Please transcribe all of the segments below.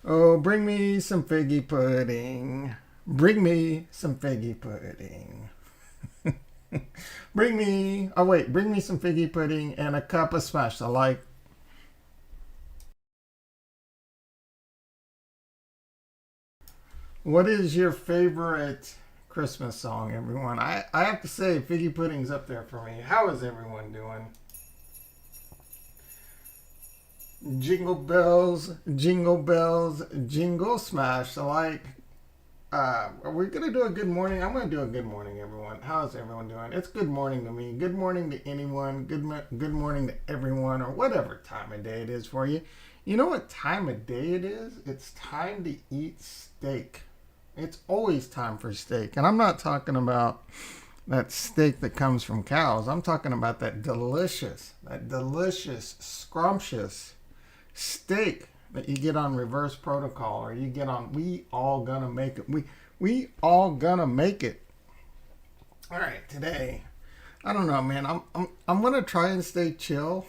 Oh, bring me some figgy pudding. Bring me some figgy pudding. Bring me some figgy pudding and a cup of smash. I like. What is your favorite Christmas song, everyone? I have to say, figgy pudding's up there for me. How is everyone doing? Jingle bells, jingle smash. I like. Are we gonna do a good morning? I'm gonna do a good morning, everyone. How's everyone doing? It's good morning to me. Good morning to anyone. Good morning to everyone, or whatever time of day it is for you. You know what time of day it is? It's time to eat steak. It's always time for steak, and I'm not talking about that steak that comes from cows. I'm talking about that delicious, scrumptious steak that you get on reverse protocol or you get on we all gonna make it we all gonna make it. All right, today I don't know, man. I'm gonna try and stay chill.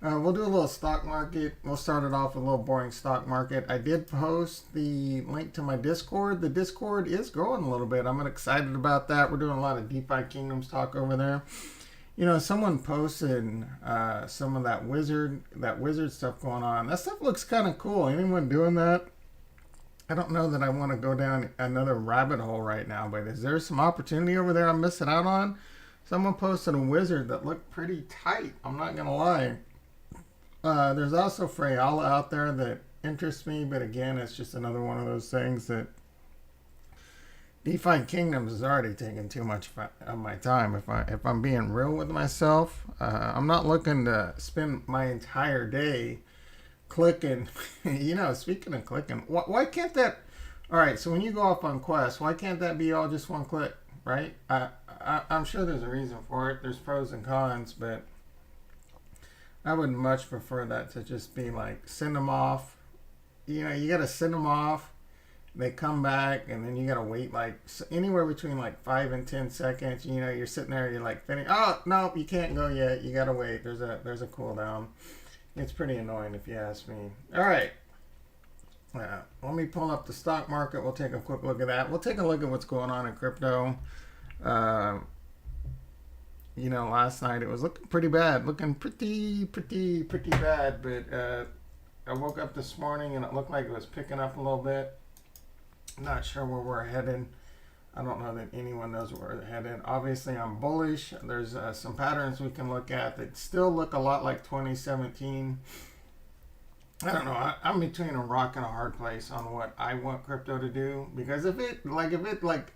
We'll do a little stock market. We'll start it off with a little boring stock market. I did post the link to my Discord. The Discord is growing a little bit. I'm excited about that. We're doing a lot of DeFi Kingdoms talk over there. You know, someone posted some of that wizard stuff going on. That stuff looks kind of cool. Anyone doing that? I don't know that I want to go down another rabbit hole right now, but is there some opportunity over there I'm missing out on? Someone posted a wizard that looked pretty tight. I'm not gonna lie. There's also Freyala out there that interests me, but again, it's just another one of those things that DeFi Kingdoms is already taking too much of my time. If I'm being real with myself, I'm not looking to spend my entire day clicking. You know, speaking of clicking, why can't that? All right, so when you go off on Quest, why can't that be all just one click? Right? I'm sure there's a reason for it. There's pros and cons, but I would much prefer that to just be like send them off. You know, you got to send them off. They come back, and then you gotta wait like anywhere between like 5 and 10 seconds. You know, you're sitting there, you're like, oh no, you can't go yet. You gotta wait. There's a cooldown. It's pretty annoying if you ask me. All right, let me pull up the stock market. We'll take a quick look at that. We'll take a look at what's going on in crypto. Uh, you know, last night it was looking pretty bad, looking pretty bad. But I woke up this morning and it looked like it was picking up a little bit. Not sure where we're headed. I don't know that anyone knows where we're headed. Obviously, I'm bullish. There's some patterns we can look at that still look a lot like 2017. I don't know. I'm between a rock and a hard place on what I want crypto to do, because if it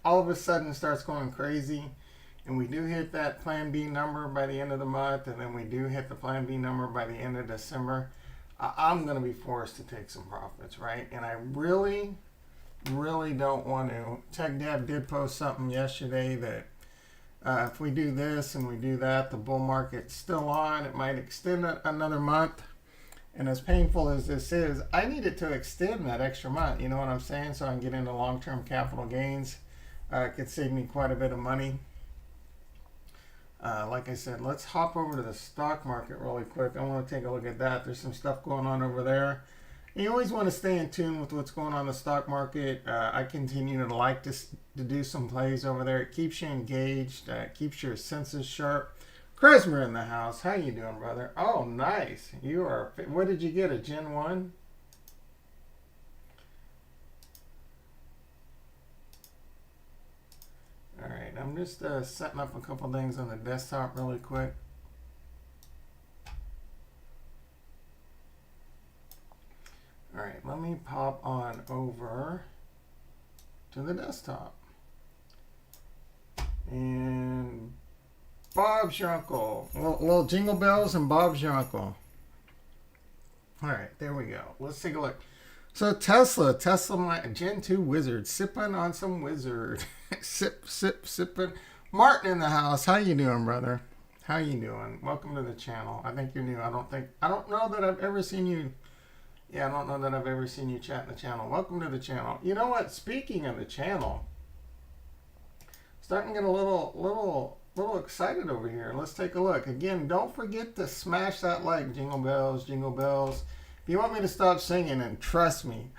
all of a sudden starts going crazy, and we do hit that Plan B number by the end of the month, and then we do hit the Plan B number by the end of December, I'm going to be forced to take some profits, right? And I really don't want to. Tech Dev did post something yesterday that if we do this and we do that, the bull market's still on. It might extend another month. And as painful as this is, I need it to extend that extra month. You know what I'm saying? So I can get into long-term capital gains. It could save me quite a bit of money. Like I said, let's hop over to the stock market really quick. I want to take a look at that. There's some stuff going on over there. You always want to stay in tune with what's going on in the stock market. I continue to like to do some plays over there. It keeps you engaged, keeps your senses sharp. Kresmer in the house. How you doing, brother? Oh, nice. You are. What did you get? A Gen 1? All right. I'm just setting up a couple things on the desktop really quick. All right, let me pop on over to the desktop. And Bob's your uncle. Little jingle bells and Bob's your uncle. All right, there we go. Let's take a look. So Tesla, my Gen 2 wizard, sipping on some wizard. Sipping. Martin in the house. How you doing, brother? How you doing? Welcome to the channel. I think you're new. I don't know that I've ever seen you. Yeah, I don't know that I've ever seen you chat in the channel. Welcome to the channel. You know what? Speaking of the channel, starting to get a little excited over here. Let's take a look. Again, don't forget to smash that like. Jingle bells, jingle bells. If you want me to stop singing, and trust me,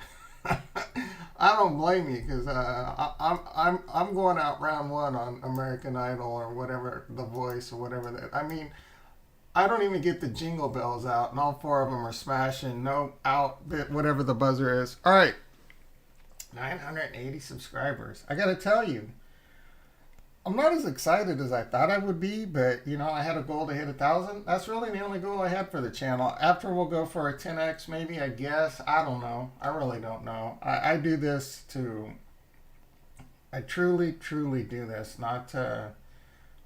I don't blame you because I'm going out round one on American Idol or whatever, The Voice or whatever that. I mean, I don't even get the jingle bells out, and all four of them are smashing. No out, whatever the buzzer is. All right, 980 subscribers. I got to tell you, I'm not as excited as I thought I would be, but you know, I had a goal to hit 1,000. That's really the only goal I had for the channel. After we'll go for a 10x, maybe, I guess. I don't know. I really don't know. I do this to, I truly, truly do this, not to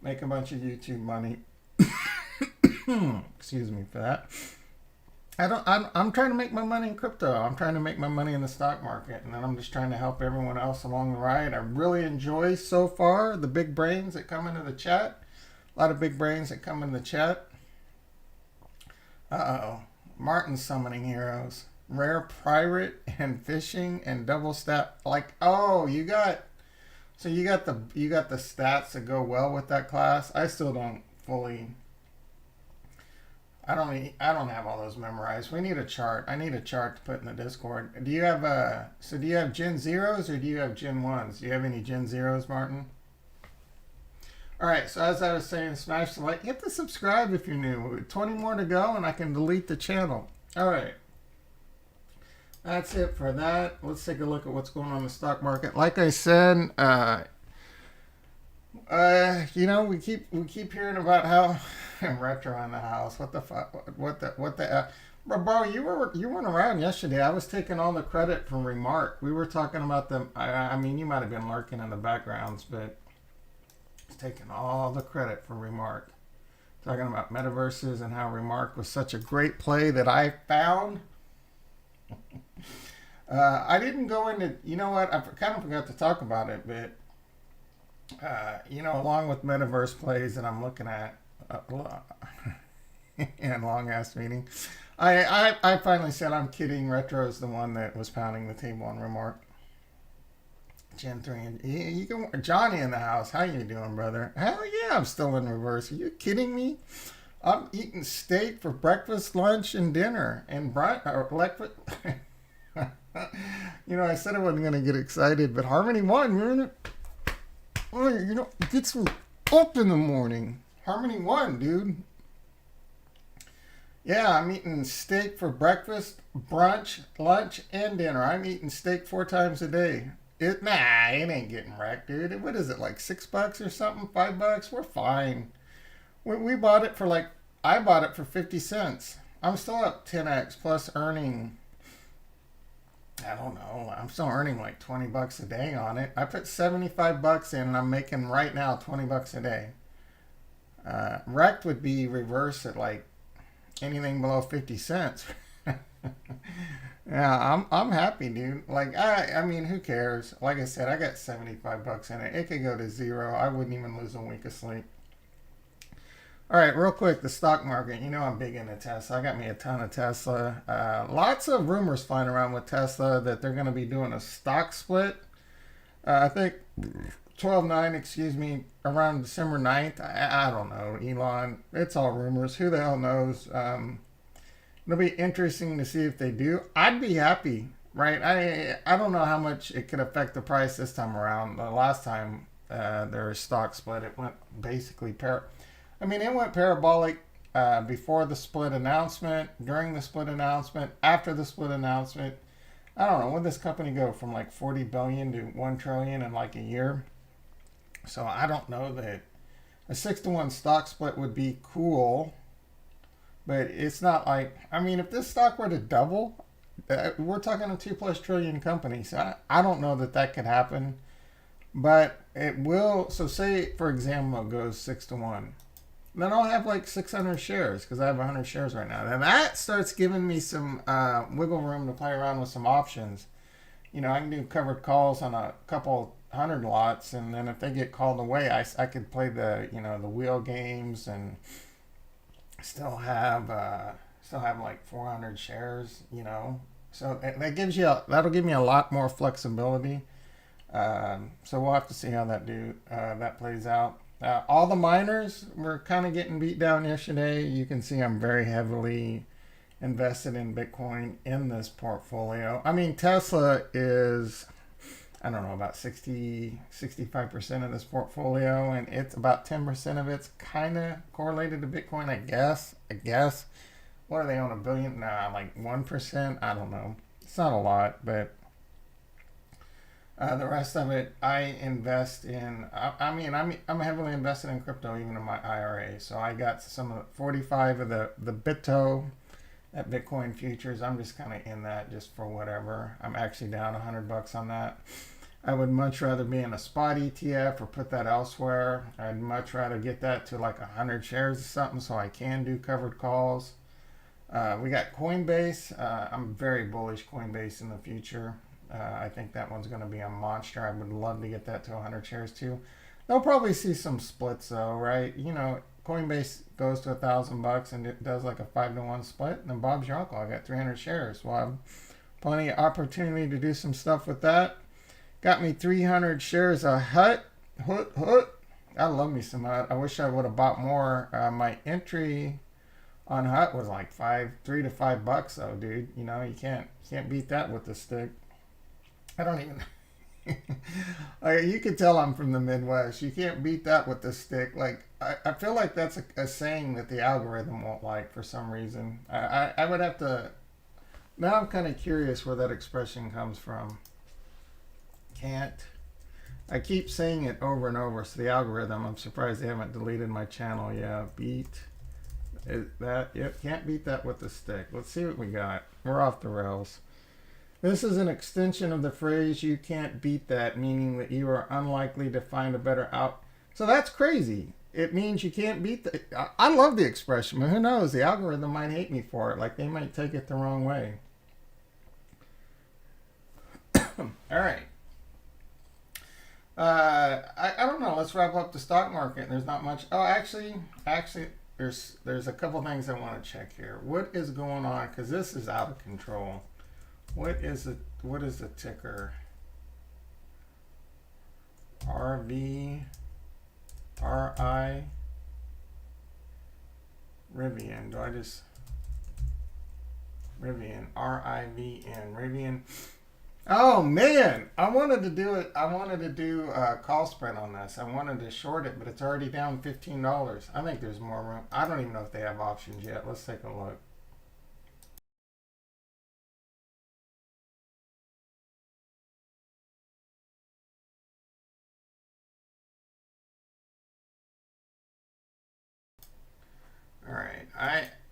make a bunch of YouTube money. Excuse me for that. I'm trying to make my money in crypto. I'm trying to make my money in the stock market, and then I'm just trying to help everyone else along the ride. I really enjoy so far the big brains that come into the chat. A lot of big brains that come in the chat. Uh-oh. Martin's summoning heroes. Rare pirate and fishing and double stat. Like, oh, you got the stats that go well with that class. I still don't fully. I don't have all those memorized. We need a chart. I need a chart to put in the Discord. Do you have do you have Gen Zeros or do you have Gen 1s? Do you have any Gen Zeros, Martin? All right, so as I was saying, smash the like, hit the subscribe if you're new. 20 more to go and I can delete the channel. All right. That's it for that. Let's take a look at what's going on in the stock market. Like I said, you know, we keep hearing about how retro in the house. What the fuck? Bro, you weren't around yesterday. I was taking all the credit from Remark. We were talking about them. I mean, you might have been lurking in the backgrounds, but I was taking all the credit from Remark. Talking about metaverses and how Remark was such a great play that I found. I didn't go into. You know what? I kind of forgot to talk about it, but. You know, along with metaverse plays that I'm looking at, and long ass meeting, I finally said I'm kidding. Retro is the one that was pounding the table on Remark. Gen 3 and you can Johnny in the house. How you doing, brother? Hell yeah, I'm still in reverse. Are you kidding me? I'm eating steak for breakfast, lunch, and dinner, and you know, I said I wasn't gonna get excited, but Harmony won. We're in it. Oh, you know, it gets me up in the morning. Harmony won, dude. Yeah, I'm eating steak for breakfast, brunch, lunch, and dinner. I'm eating steak 4 times a day. It ain't getting wrecked, dude. What is it, like $6 or something? $5? We're fine. We bought it for I bought it for 50 cents. I'm still up 10x plus earning. I don't know. I'm still earning like $20 a day on it. I put $75 in and I'm making right now $20 a day. Wrecked would be reverse at like anything below 50 cents. Yeah, I'm happy, dude. Like I mean, who cares? Like I said, I got $75 in it. It could go to 0. I wouldn't even lose a week of sleep. All right, real quick, the stock market. You know I'm big into Tesla. I got me a ton of Tesla. Lots of rumors flying around with Tesla that they're going to be doing a stock split. I think 12/9, excuse me, around December 9th. I don't know, Elon. It's all rumors. Who the hell knows? It'll be interesting to see if they do. I'd be happy, right? I don't know how much it could affect the price this time around. The last time there was stock split, it went basically it went parabolic before the split announcement, during the split announcement, after the split announcement. I don't know, when did this company go from like 40 billion to 1 trillion in like a year? So I don't know that a 6-to-1 stock split would be cool, but it's not like, I mean, if this stock were to double, we're talking a 2+ trillion company. So I don't know that could happen, but it will. So say, for example, it goes 6-to-1. Then I'll have like 600 shares because I have 100 shares right now. And that starts giving me some wiggle room to play around with some options. You know, I can do covered calls on a couple 100 lots, and then if they get called away, I could play the wheel games and still have like 400 shares. You know, so that'll give me a lot more flexibility. So we'll have to see how that plays out. All the miners were kind of getting beat down yesterday. You can see I'm very heavily invested in Bitcoin in this portfolio. I mean, Tesla is, I don't know, about 65% of this portfolio, and it's about 10% of it's kind of correlated to Bitcoin, I guess. What are they on, a billion? Nah, like 1%? I don't know. It's not a lot, but the rest of it, I invest in. I'm heavily invested in crypto, even in my IRA. So I got some of 45 of the Bitto at Bitcoin futures. I'm just kind of in that just for whatever. I'm actually down $100 on that. I would much rather be in a spot ETF or put that elsewhere. I'd much rather get that to like 100 shares or something so I can do covered calls. We got Coinbase. I'm very bullish Coinbase in the future. I think that one's going to be a monster. I would love to get that to 100 shares too. They'll probably see some splits though, right? You know, Coinbase goes to $1,000 and it does like a 5-to-1 split, and then Bob's your uncle. I got 300 shares. Well, I have plenty of opportunity to do some stuff with that. Got me 300 shares of Hut. I love me some Hut. I wish I would have bought more. My entry on Hut was like $3 to $5 though, dude. You know, you can't beat that with the stick. I don't even. Like, you can tell I'm from the Midwest. You can't beat that with the stick. Like, I feel like that's a saying that the algorithm won't like for some reason. I would have to. Now I'm kind of curious where that expression comes from. Can't. I keep saying it over and over. So the algorithm. I'm surprised they haven't deleted my channel. Yeah, beat. Is that? Yep, can't beat that with the stick. Let's see what we got. We're off the rails. This is an extension of the phrase "you can't beat that," meaning that you are unlikely to find a better out. So that's crazy. It means you can't beat the. I love the expression, but who knows? The algorithm might hate me for it. Like, they might take it the wrong way. All right. I don't know. Let's wrap up the stock market. There's not much. Oh, actually, there's a couple things I want to check here. What is going on? Because this is out of control. What is the ticker? RV RI Rivian. Do I just Rivian RIVN Rivian? Oh man, I wanted to do it. I wanted to do a call spread on this. I wanted to short it, but it's already down $15. I think there's more room. I don't even know if they have options yet. Let's take a look. All right,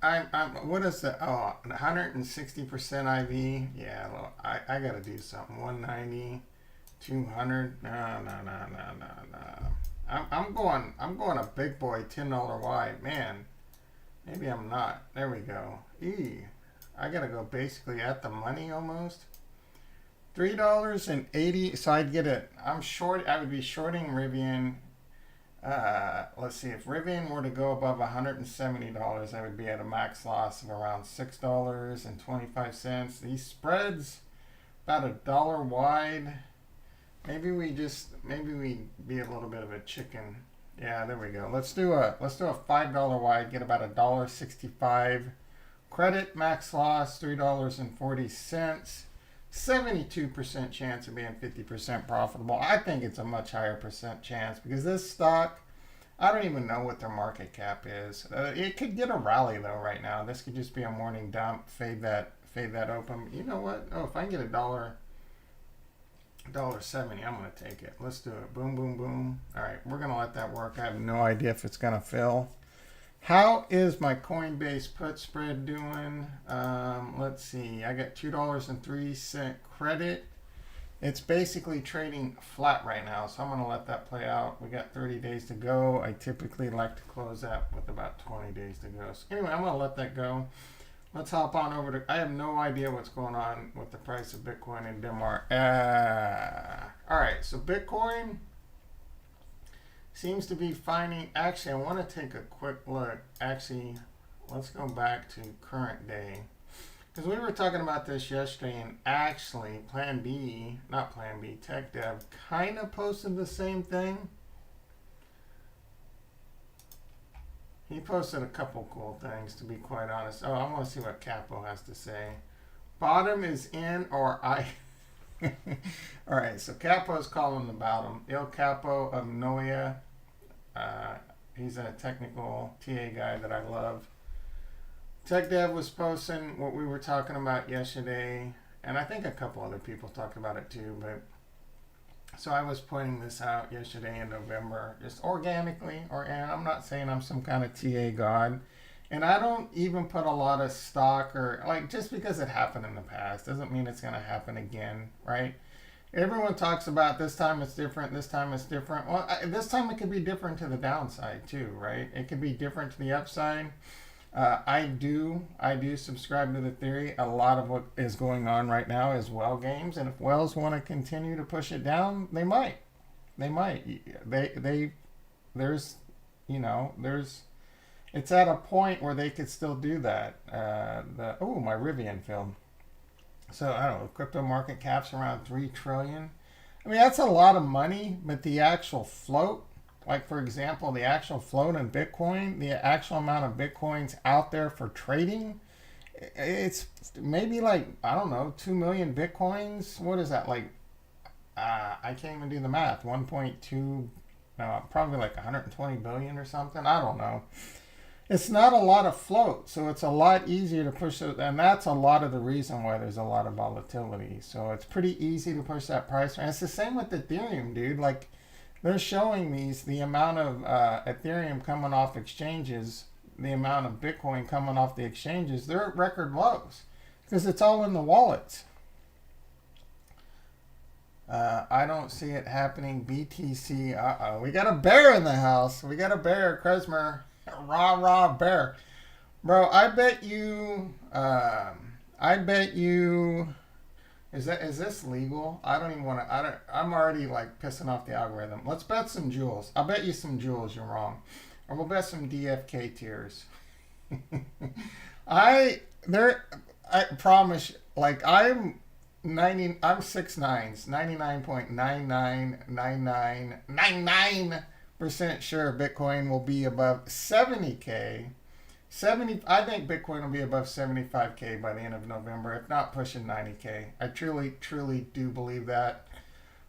I'm what is the 160% IV? Yeah, well, I gotta do something. 190, 200. No. I'm going a big boy $10 wide. Man, maybe I'm not. There we go. I gotta go basically at the money almost. $3.80. So I'd get it. I'm short. I would be shorting Rivian. Let's see, if Rivian were to go above $170, I would be at a max loss of around $6.25. These spreads about $1 wide. Maybe we be a little bit of a chicken. Yeah, there we go. Let's do a $5 wide, get about $1.65. Credit max loss $3.40. 72% chance of being 50% profitable. I think it's a much higher percent chance because this stock, I don't even know what their market cap is. It could get a rally though right now. This could just be a morning dump, fade that open. You know what? Oh, if I can get $1.70, I'm gonna take it. Let's do it. Boom, boom, boom. All right, we're gonna let that work. I have no idea if it's gonna fill. How is my Coinbase put spread doing? Let's see. I got $2.03 credit. It's basically trading flat right now, so I'm going to let that play out. We got 30 days to go. I typically like to close that with about 20 days to go. So anyway, I'm going to let that go. Let's hop on over to. I have no idea what's going on with the price of Bitcoin in Denmark. All right, so Bitcoin seems to be finding. Actually, I want to take a quick look. Actually, let's go back to current day, because we were talking about this yesterday, and actually Tech Dev kind of posted the same thing. he posted a couple cool things, to be quite honest. Oh, I want to see what Capo has to say. Bottom is in, or I. All right, so Capo is calling the bottom. Il Capo of Noia. He's a technical TA guy that I love. Tech Dev was posting what we were talking about yesterday, and I think a couple other people talked about it too. But so I was pointing this out yesterday in November, just organically. And I'm not saying I'm some kind of TA god, and I don't even put a lot of stock, or like, just because it happened in the past doesn't mean it's going to happen again, right? Everyone talks about this time it's different, this time it's different. Well, this time it could be different to the downside too, right? It could be different to the upside. I do subscribe to the theory. A lot of what is going on right now is well games, and if whales want to continue to push it down, they might. There's, it's at a point where they could still do that. My Rivian film. So I don't know, crypto market cap's around 3 trillion. I mean, that's a lot of money, but the actual float, like for example, the actual float in Bitcoin, the actual amount of Bitcoins out there for trading, it's maybe like, I don't know, 2 million Bitcoins. What is that? Like, I can't even do the math. 1.2, probably like 120 billion or something. I don't know. It's not a lot of float, so it's a lot easier to push it, and that's a lot of the reason why there's a lot of volatility. So it's pretty easy to push that price. And it's the same with Ethereum, dude. Like, they're showing the amount of Ethereum coming off exchanges, the amount of Bitcoin coming off the exchanges. They're at record lows because it's all in the wallets. I don't see it happening. BTC, we got a bear in the house. We got a bear, Kresmer. Rah bear, bro. I bet you. Is this legal? I don't even want to. I'm already like pissing off the algorithm. Let's bet some jewels. I'll bet you some jewels. You're wrong, or we'll bet some DFK tiers. I promise. Like I'm 6'9", 99.999999% sure Bitcoin will be above 70K. I think Bitcoin will be above 75K by the end of November, if not pushing 90K. I truly do believe that.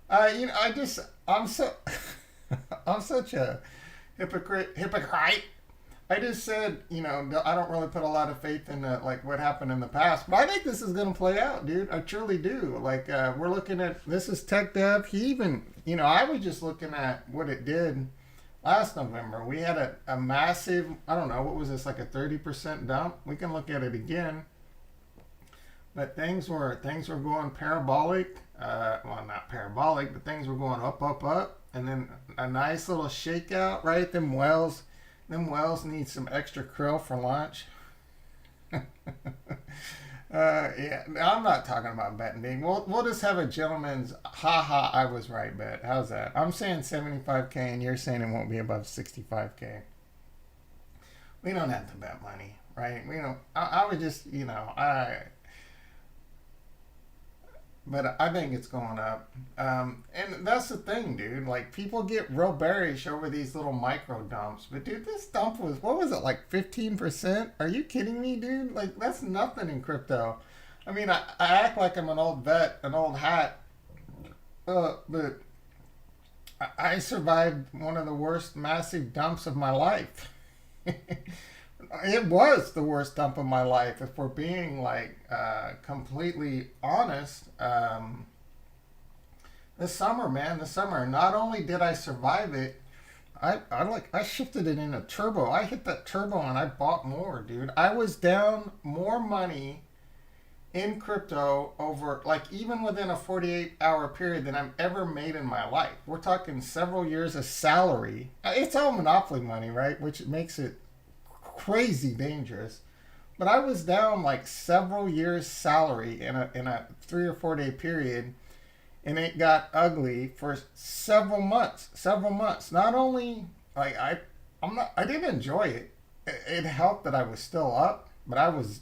I'm such a hypocrite. I just said, I don't really put a lot of faith in like what happened in the past, but I think this is going to play out, dude. I truly do. Like, we're looking at, this is Tech Dev. He even, I was just looking at what it did last November. We had a massive, I don't know, what was this, like a 30% dump? We can look at it again. But things were going parabolic. Well, not parabolic, but things were going up. And then a nice little shakeout, right? Them whales need some extra krill for lunch. Yeah, I'm not talking about betting, dude. We'll just have a gentleman's I was right bet. How's that? I'm saying 75K and you're saying it won't be above 65K. We don't have to bet money, right? We don't. I would just, but I think it's going up. And that's the thing, dude. Like, people get real bearish over these little micro dumps. But, dude, this dump was, what was it, like 15%? Are you kidding me, dude? Like, that's nothing in crypto. I mean, I act like I'm an old vet, an old hat. But I survived one of the worst massive dumps of my life. It was the worst dump of my life, if we're being like completely honest. This summer, not only did I survive it, I shifted it into turbo. I hit that turbo and I bought more, dude. I was down more money in crypto over, like, even within a 48-hour period than I've ever made in my life. We're talking several years of salary. It's all monopoly money, right? Which makes it crazy dangerous. But I was down like several years salary in a 3 or 4 day period, and it got ugly for several months. Not only like I didn't enjoy it. It helped that I was still up, but I was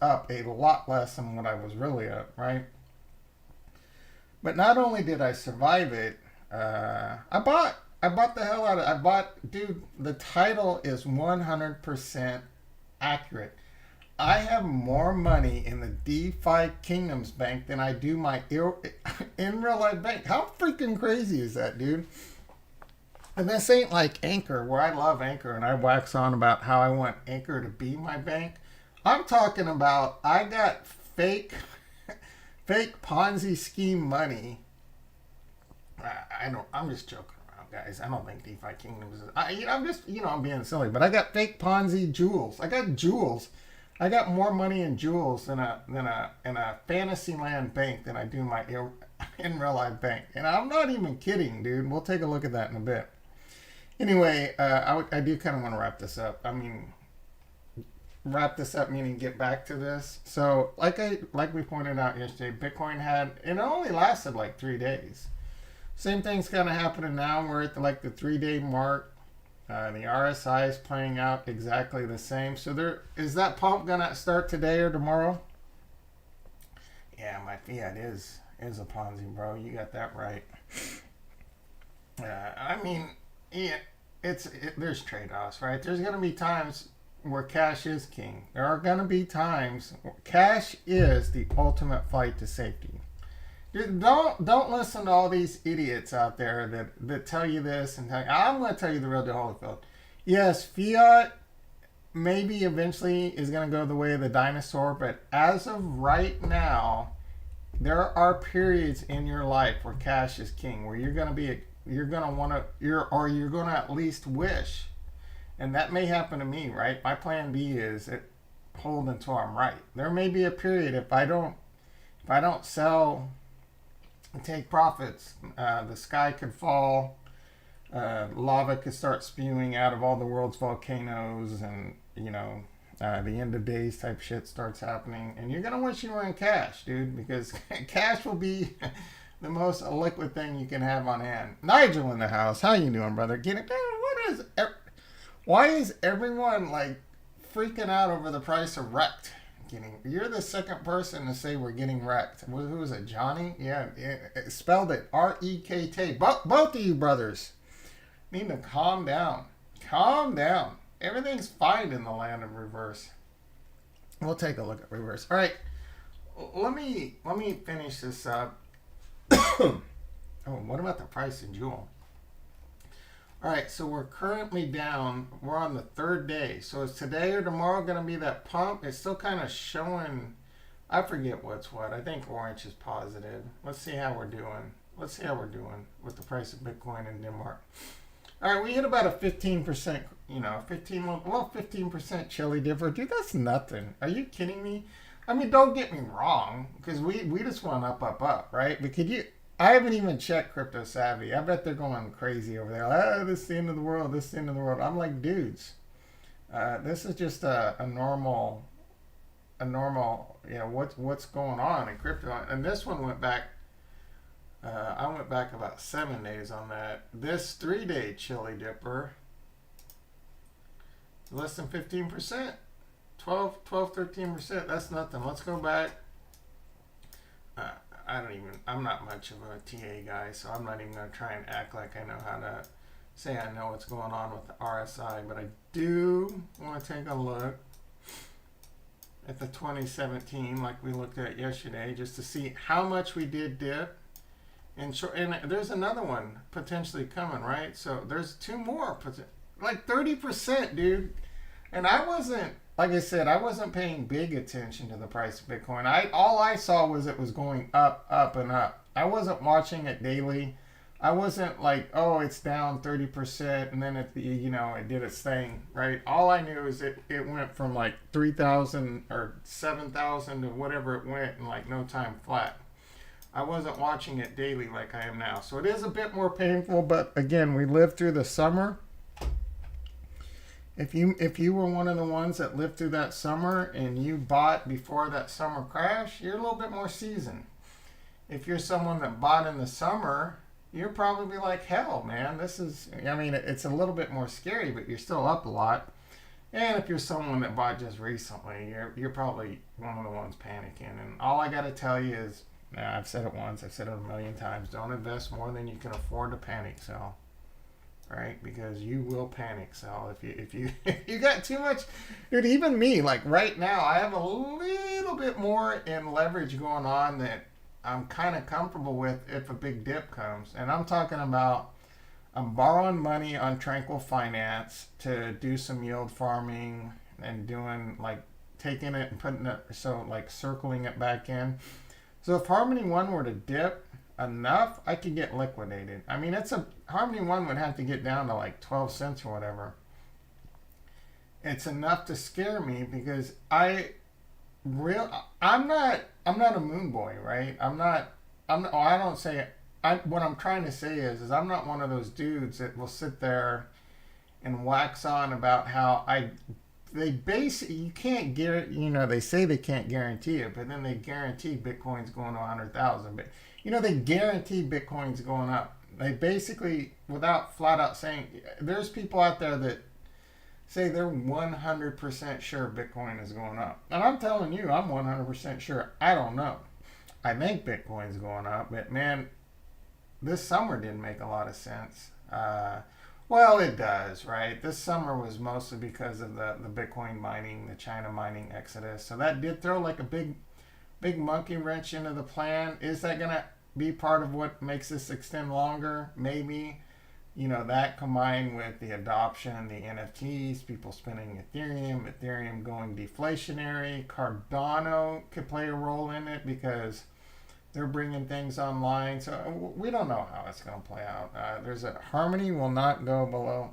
up a lot less than what I was really up, right? But not only did I survive it, I I bought the hell out of it. I bought, dude, the title is 100% accurate. I have more money in the Defikingdoms bank than I do my in real life bank. How freaking crazy is that, dude? And this ain't like Anchor, where I love Anchor and I wax on about how I want Anchor to be my bank. I'm talking about I got fake Ponzi scheme money. I'm just joking around, guys. I don't think Defikingdoms is. I'm just, I'm being silly. But I got fake Ponzi jewels. I got jewels. I got more money in jewels in a Fantasyland bank than I do my in real life bank. And I'm not even kidding, dude. We'll take a look at that in a bit. Anyway, I do kind of want to wrap this up. I mean, wrap this up meaning get back to this. So, like we pointed out yesterday, Bitcoin it only lasted like 3 days. Same thing's kind of happening now. We're at the 3-day mark. The RSI is playing out exactly the same. So is that pump gonna start today or tomorrow? Yeah, my fiat is a Ponzi, bro. You got that right. I mean, yeah, there's trade-offs, right? There's gonna be times where cash is king. There are gonna be times where cash is the ultimate flight to safety. Don't listen to all these idiots out there that tell you this and I'm going to tell you the real deal, Holyfield. Yes, fiat maybe eventually is going to go the way of the dinosaur, but as of right now, there are periods in your life where cash is king, where you're going to at least wish, and that may happen to me, right? My plan B is hold until I'm right. There may be a period if I don't sell. Take profits. The sky could fall. Lava could start spewing out of all the world's volcanoes, and the end of days type shit starts happening. And you're gonna wish you were in cash, dude, because cash will be the most liquid thing you can have on hand. Nigel in the house. How you doing, brother? Why is everyone like freaking out over the price of wrecked? You're the second person to say we're getting wrecked. Who was it, Johnny? Yeah, it spelled it R-E-K-T. Both of you brothers need to calm down. Calm down. Everything's fine in the land of reverse. We'll take a look at reverse. All right, let me finish this up. Oh, what about the price of Jewel? All right, so we're currently down. We're on the 3rd day. So is today or tomorrow going to be that pump? It's still kind of showing. I forget what's what. I think orange is positive. Let's see how we're doing. Let's see how we're doing with the price of Bitcoin in Denmark. All right, we hit about a 15%, 15% chili dipper. Dude, that's nothing. Are you kidding me? I mean, don't get me wrong, because we just want up, right? But I haven't even checked Crypto Savvy. I bet they're going crazy over there. This is the end of the world. This is the end of the world. I'm like, dudes, this is just a normal, what's going on in crypto. And this one went back. I went back about 7 days on that. This 3-day chili dipper, less than 15%, 13%. That's nothing. Let's go back. I'm not much of a TA guy, so I'm not even going to try and act like I know how to say I know what's going on with the RSI, but I do want to take a look at the 2017 like we looked at yesterday just to see how much we did dip. And there's another one potentially coming, right? So there's 2 more, like 30%, dude. And I wasn't, like I said, I wasn't paying big attention to the price of Bitcoin. All I saw was it was going up, and up. I wasn't watching it daily. I wasn't like, oh, it's down 30%, and then it did its thing, right? All I knew is it went from like 3,000 or 7,000 to whatever it went in like no time flat. I wasn't watching it daily like I am now. So it is a bit more painful, but again, we lived through the summer. If you were one of the ones that lived through that summer and you bought before that summer crash, you're a little bit more seasoned. If you're someone that bought in the summer, you're probably like, hell, man, it's a little bit more scary, but you're still up a lot. And if you're someone that bought just recently, you're probably one of the ones panicking. And all I got to tell you is, I've said it once, I've said it a million times, don't invest more than you can afford to panic sell. right? Because you will panic sell if you got too much. Dude, even me, like right now, I have a little bit more in leverage going on that I'm kind of comfortable with if a big dip comes. And I'm talking about I'm borrowing money on Tranquil Finance to do some yield farming and doing like taking it and putting it, so like circling it back in. So if Harmony One were to dip enough, I could get liquidated. I mean, Harmony One would have to get down to like 12 cents or whatever. It's enough to scare me because I'm not a moon boy, right? I don't say what I'm trying to say is I'm not one of those dudes that will sit there and wax on about how you can't guarantee, they say they can't guarantee it, but then they guarantee Bitcoin's going to 100,000. But, they guarantee Bitcoin's going up. They basically, without flat out saying, there's people out there that say they're 100% sure Bitcoin is going up. And I'm telling you, I'm 100% sure. I don't know. I think Bitcoin's going up, but man, this summer didn't make a lot of sense. Well, it does, right? This summer was mostly because of the Bitcoin mining, the China mining exodus. So that did throw like a big monkey wrench into the plan. Is that going to be part of what makes this extend longer? Maybe. That combined with the adoption, the NFTs, people spending Ethereum going deflationary. Cardano could play a role in it because they're bringing things online. So we don't know how it's going to play out. Harmony will not go below.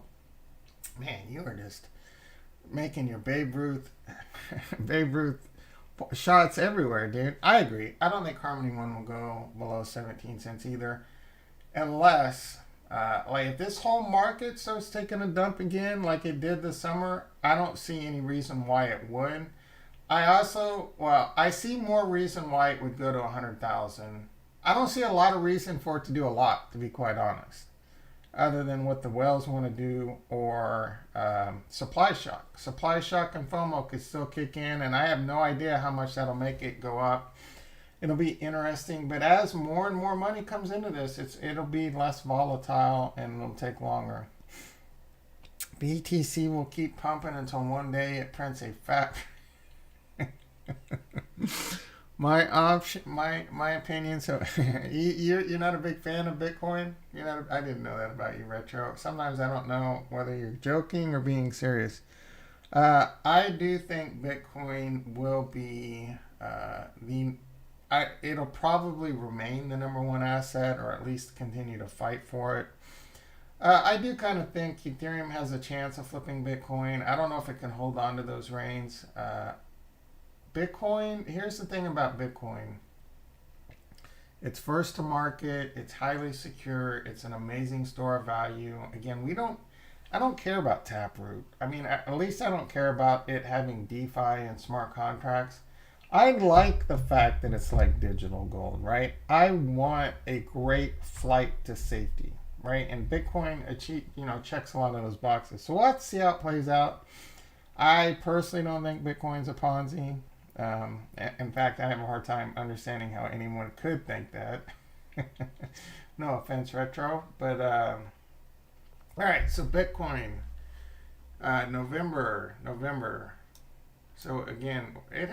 Man, you are just making your Babe Ruth shots everywhere, dude. I agree. I don't think Harmony 1 will go below 17 cents either. Unless, if this whole market starts taking a dump again like it did this summer, I don't see any reason why it would. I see more reason why it would go to 100,000. I don't see a lot of reason for it to do a lot, to be quite honest, other than what the whales want to do or supply shock. Supply shock and FOMO could still kick in, and I have no idea how much that'll make it go up. It'll be interesting, but as more and more money comes into this, it'll be less volatile and it'll take longer. BTC will keep pumping until one day it prints a fat. My opinion. So you're not a big fan of Bitcoin. I didn't know that about you, Retro. Sometimes I don't know whether you're joking or being serious. I do think Bitcoin will be it'll probably remain the number one asset, or at least continue to fight for it. I do kind of think Ethereum has a chance of flipping Bitcoin. I don't know if it can hold on to those reins. Bitcoin, here's the thing about Bitcoin. It's first to market, it's highly secure, it's an amazing store of value. Again, I don't care about Taproot. I mean, at least I don't care about it having DeFi and smart contracts. I like the fact that it's like digital gold, right? I want a great flight to safety, right? And Bitcoin checks a lot of those boxes. So let's see how it plays out. I personally don't think Bitcoin's a Ponzi. In fact, I have a hard time understanding how anyone could think that. No offense, Retro. But, all right, so Bitcoin, November. So, again, it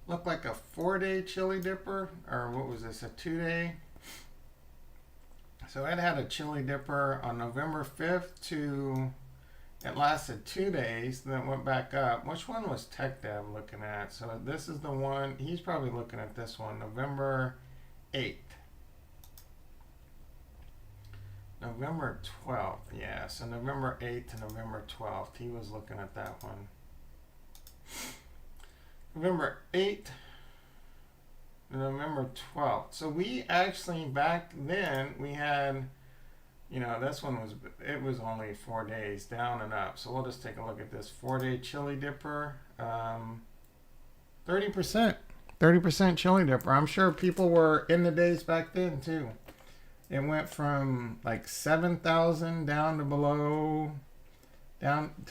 looked like a 4-day chili dipper, or what was this, a 2-day? So it had a chili dipper on November 5th it lasted 2 days, then it went back up. Which one was Tech Dev looking at? So this is the one, he's probably looking at this one, November 8th. November 12th, yeah. So November 8th to November 12th, he was looking at that one. November 8th to November 12th. So we actually, back then, we had... this one was only 4 days down and up. So we'll just take a look at this 4-day chili dipper. 30%. 30% chili dipper. I'm sure people were in the days back then too. It went from like 7,000 down to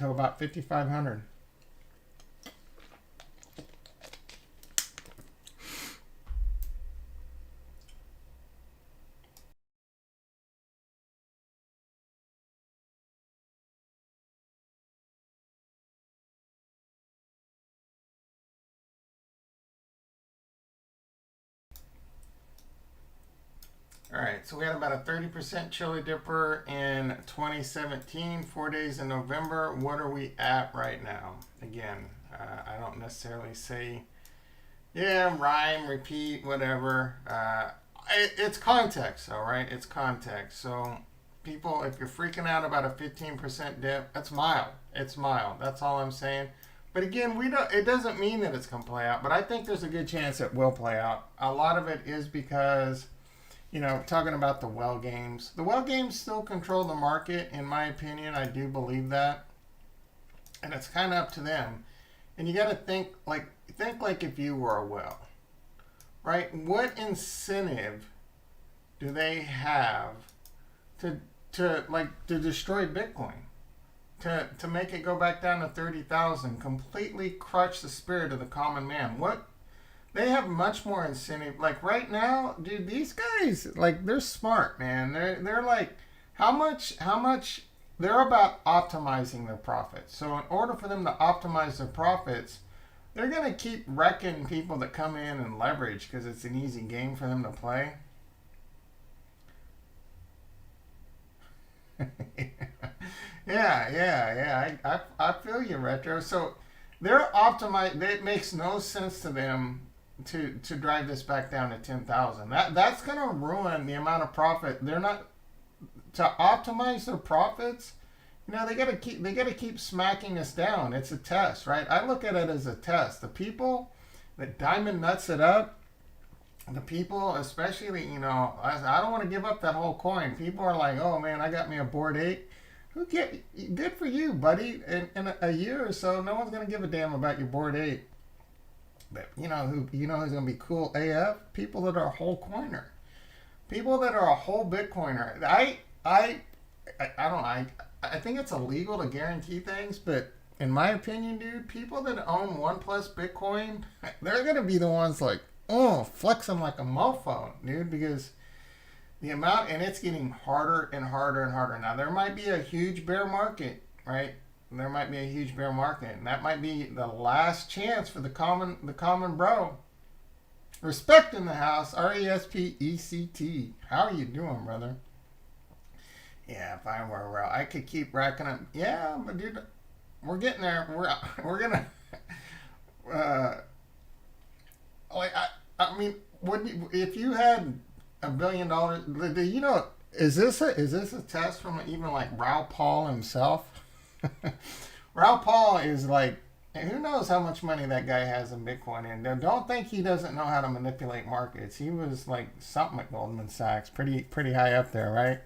about 5,500. right, so we had about a 30% chili dipper in 2017, 4 days in November. What are we at right now? Again, I don't necessarily say, yeah, rhyme, repeat, whatever. It's context, all right? It's context. So, people, if you're freaking out about a 15% dip, that's mild. It's mild. That's all I'm saying. But again, we don't. It doesn't mean that it's going to play out. But I think there's a good chance it will play out. A lot of it is because, talking about the well games. The well games still control the market, in my opinion. I do believe that. And it's kind of up to them. And you got to think like if you were a whale, right? What incentive do they have to destroy Bitcoin? To make it go back down to 30,000, completely crush the spirit of the common man. What? They have much more incentive. Like right now, dude, these guys, like, they're smart, man. They're like, how much they're about optimizing their profits. So in order for them to optimize their profits, they're going to keep wrecking people that come in and leverage because it's an easy game for them to play. Yeah. I feel you, Retro. So they're optimized. It makes no sense to them to drive this back down to 10,000. That's going to ruin the amount of profit. They're not to optimize their profits. They got to keep smacking us down. It's a test, right? I look at it as a test. The people that diamond nuts it up, the people, especially, I don't want to give up that whole coin. People are like, oh man, I got me a board 8. Good for you, buddy. In a year or so, no one's gonna give a damn about your board 8. But who's gonna be cool AF? People that are a whole coiner, people that are a whole Bitcoiner. I think it's illegal to guarantee things, but in my opinion, dude, people that own 1+ Bitcoin, they're gonna be the ones like, flexing like a mofo, dude, because the amount, and it's getting harder and harder and harder. Now, there might be a huge bear market, right? There might be a huge bear market, and that might be the last chance for the common bro. Respect in the house, RESPECT. How are you doing, brother? Yeah, if I were around, I could keep racking up. Yeah, but dude, we're getting there. We're gonna. I mean, if you had $1 billion, is this a test from even like Raoul Pal himself? Raoul Pal is like, who knows how much money that guy has in Bitcoin, and don't think he doesn't know how to manipulate markets. He was like something at Goldman Sachs, pretty high up there, right?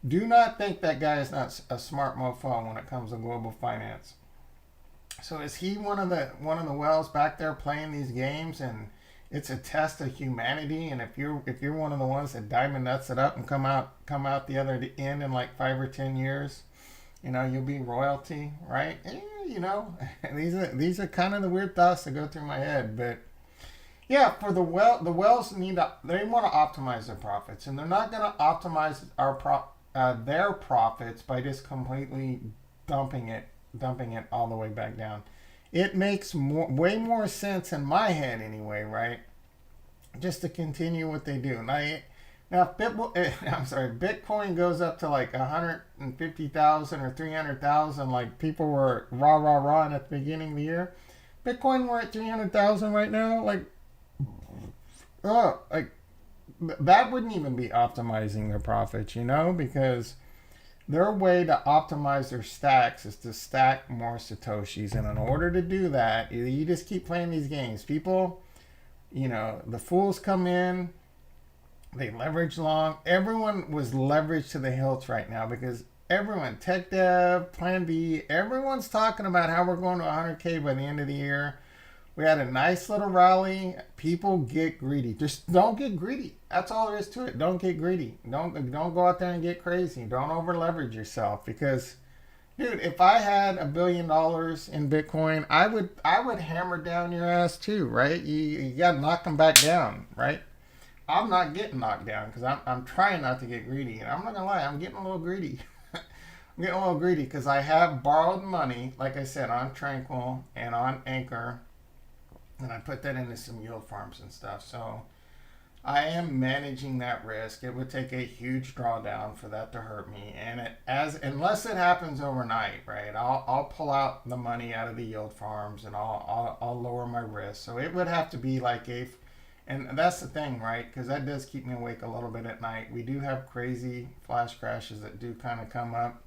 Do not think that guy is not a smart mofo when it comes to global finance. So is he one of the whales back there playing these games, and it's a test of humanity? And if you're one of the ones that diamond nuts it up and come out the other end in like 5 or 10 years, you'll be royalty, right? These are kind of the weird thoughts that go through my head. But yeah, for the whales they want to optimize their profits, and they're not going to optimize their profits by just completely dumping it all the way back down. It makes way more sense in my head anyway, right? Just to continue what they do. Now, Bitcoin goes up to like 150,000 or 300,000, like people were rah at the beginning of the year. Bitcoin, we're at 300,000 right now. That wouldn't even be optimizing their profits, because their way to optimize their stacks is to stack more Satoshis. And in order to do that, you just keep playing these games. People, the fools come in, they leverage long. Everyone was leveraged to the hilts right now because everyone, tech dev, plan B, everyone's talking about how we're going to 100K by the end of the year. We had a nice little rally. People get greedy. Just don't get greedy. That's all there is to it. Don't get greedy. Don't go out there and get crazy. Don't over leverage yourself, because, dude, if I had $1 billion in Bitcoin, I would hammer down your ass too, right? You got to knock them back down, right? I'm not getting knocked down because I'm trying not to get greedy, and I'm not gonna lie, I'm getting a little greedy. I'm getting a little greedy because I have borrowed money, like I said, on Tranquil and on Anchor. And I put that into some yield farms and stuff. So I am managing that risk. It would take a huge drawdown for that to hurt me, and unless it happens overnight, right? I'll pull out the money out of the yield farms, and I'll lower my risk. So it would have to be like and that's the thing, right? Because that does keep me awake a little bit at night. We do have crazy flash crashes that do kind of come up.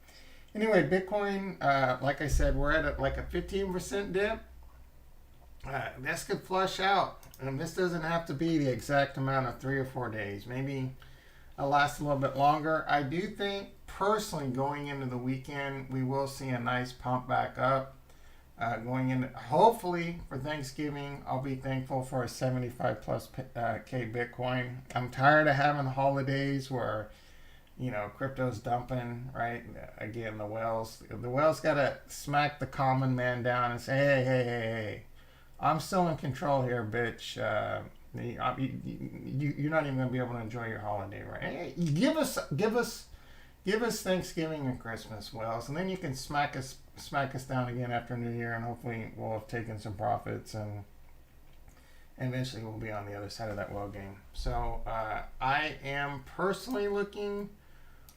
Anyway, Bitcoin, like I said, we're at like a 15% dip. This could flush out, and this doesn't have to be the exact amount of 3 or 4 days. Maybe it'll last a little bit longer. I do think, personally, going into the weekend, we will see a nice pump back up. Going in, hopefully for Thanksgiving, I'll be thankful for a 75 plus K Bitcoin. I'm tired of having holidays where, crypto's dumping, right? Again, the whales got to smack the common man down and say, hey, I'm still in control here, bitch. You're not even going to be able to enjoy your holiday, right? Hey, give us Thanksgiving and Christmas, whales, and then you can smack us down again after New Year, and hopefully we'll have taken some profits, and eventually we'll be on the other side of that whale game. So I am personally looking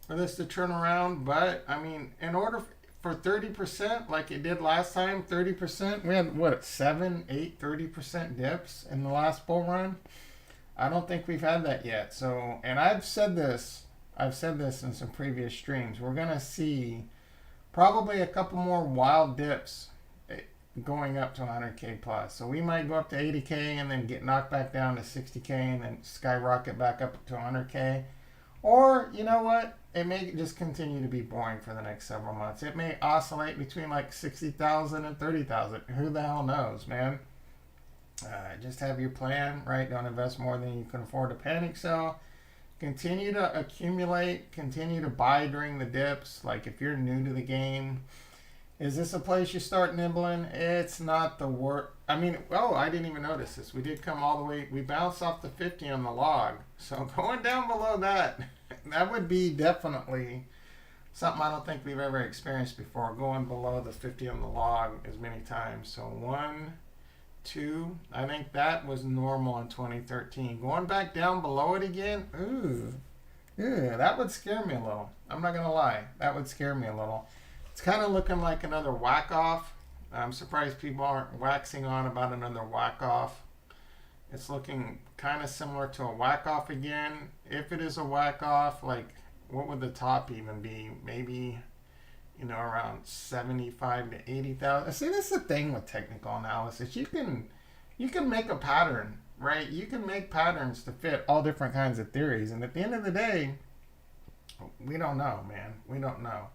for this to turn around, but I mean, in order for 30%, like it did last time, 30%, we had 30% dips in the last bull run. I don't think we've had that yet. So, and I've said this in some previous streams, we're gonna see probably a couple more wild dips going up to 100K plus. So we might go up to 80K and then get knocked back down to 60K and then skyrocket back up to 100K. Or, you know what? It may just continue to be boring for the next several months. It may oscillate between like 60,000 and 30,000. Who the hell knows, man? Just have your plan, right? Don't invest more than you can afford to panic sell. Continue to accumulate. Continue to buy during the dips. Like if you're new to the game, is this a place you start nibbling? It's not the worst. I mean, I didn't even notice this. We did come all the way. We bounced off the 50 on the log. So going down below that, that would be definitely something I don't think we've ever experienced before. Going below the 50 on the log as many times. So 1, 2, I think that was normal in 2013. Going back down below it again, that would scare me a little. I'm not going to lie. That would scare me a little. It's kind of looking like another whack-off. I'm surprised people aren't waxing on about another whack-off. It's looking kind of similar to a whack-off again. If it is a whack-off, like, what would the top even be? Maybe, around 75 to 80,000. See, that's the thing with technical analysis. You can make a pattern, right? You can make patterns to fit all different kinds of theories. And at the end of the day, we don't know, man. We don't know.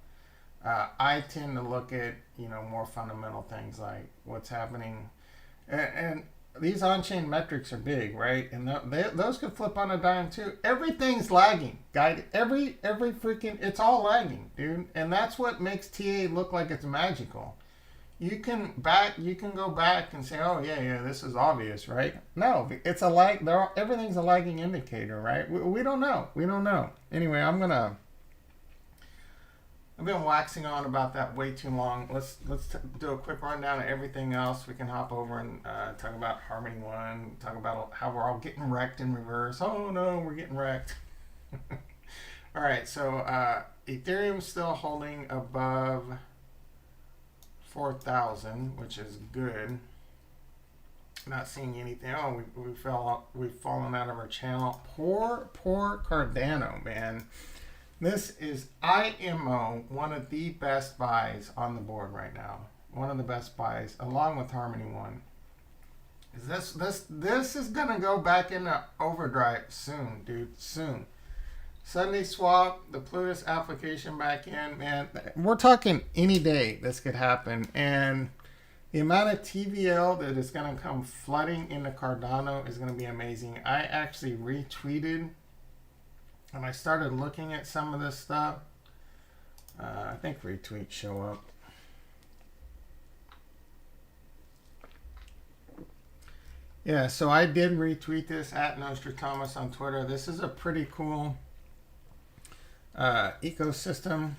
I tend to look at, more fundamental things like what's happening. And these on-chain metrics are big, right? And those could flip on a dime too. Everything's lagging, guys. Every freaking, it's all lagging, dude. And that's what makes TA look like it's magical. You can go back and say, oh yeah, this is obvious, right? No, it's a lag. Everything's a lagging indicator, right? We don't know. We don't know. Anyway, I've been waxing on about that way too long. Let's do a quick rundown of everything else. We can hop over and talk about Harmony One. Talk about how we're all getting wrecked in reverse. Oh no, we're getting wrecked. All right, so Ethereum's still holding above 4,000, which is good. Not seeing anything. Oh, we've fallen out of our channel. Poor Cardano, man. This is IMO, one of the best buys on the board right now. One of the best buys, along with Harmony One. This is gonna go back into overdrive soon, dude. Soon. Sunday swap, the Plutus application back in, man. We're talking any day this could happen, and the amount of TVL that is gonna come flooding into Cardano is gonna be amazing. I actually retweeted. And I started looking at some of this stuff. I think retweets show up. Yeah, so I did retweet this at Nostratomas on Twitter. This is a pretty cool ecosystem.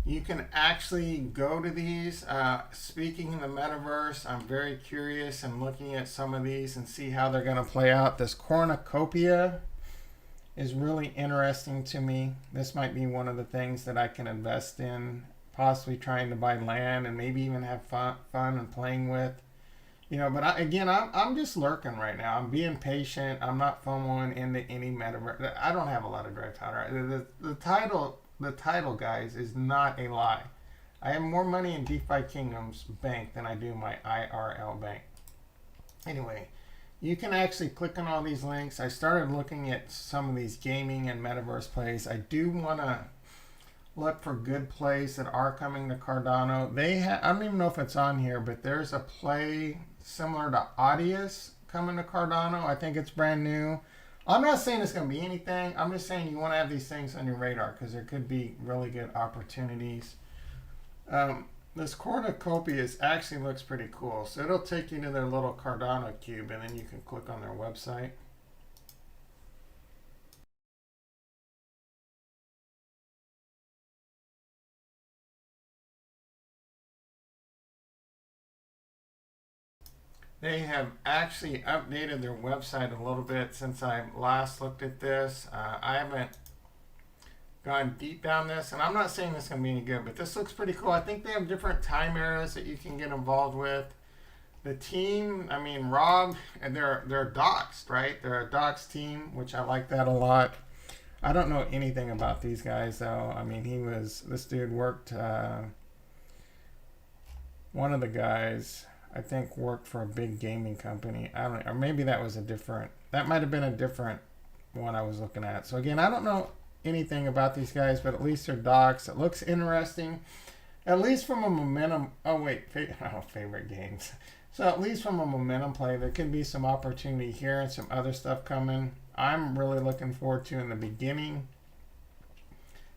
You can actually go to these. Speaking in the metaverse, I'm very curious and looking at some of these and see how they're going to play out. This cornucopia is really interesting to me. This might be one of the things that I can invest in, possibly trying to buy land and maybe even have fun and playing with. You know, but I'm just lurking right now. I'm being patient. I'm not FOMOing into any metaverse. I don't have a lot of dry powder. The title, guys, is not a lie. I have more money in Defikingdoms bank than I do my IRL bank. Anyway, you can actually click on all these links. I started looking at some of these gaming and metaverse plays. I do want to look for good plays that are coming to Cardano. I don't even know if it's on here, but there's a play similar to Audius coming to Cardano. I think it's brand new. I'm not saying it's going to be anything. I'm just saying you want to have these things on your radar because there could be really good opportunities. This cornucopia actually looks pretty cool. So it'll take you to their little Cardano cube, and then you can click on their website. They have actually updated their website a little bit since I last looked at this. I haven't gone deep down this, and I'm not saying this is going to be any good, but this looks pretty cool. I think they have different time eras that you can get involved with. The team, I mean, Rob, and they're doxed, right? They're a doxed team, which I like that a lot. I don't know anything about these guys, though. I mean, this dude worked, one of the guys, I think, worked for a big gaming company. I don't, or maybe that might have been a different one I was looking at. So again, I don't know anything about these guys, but at least they're docs. It looks interesting, at least from a momentum. Oh wait, favorite games. So at least from a momentum play, there could be some opportunity here and some other stuff coming. I'm really looking forward to in the beginning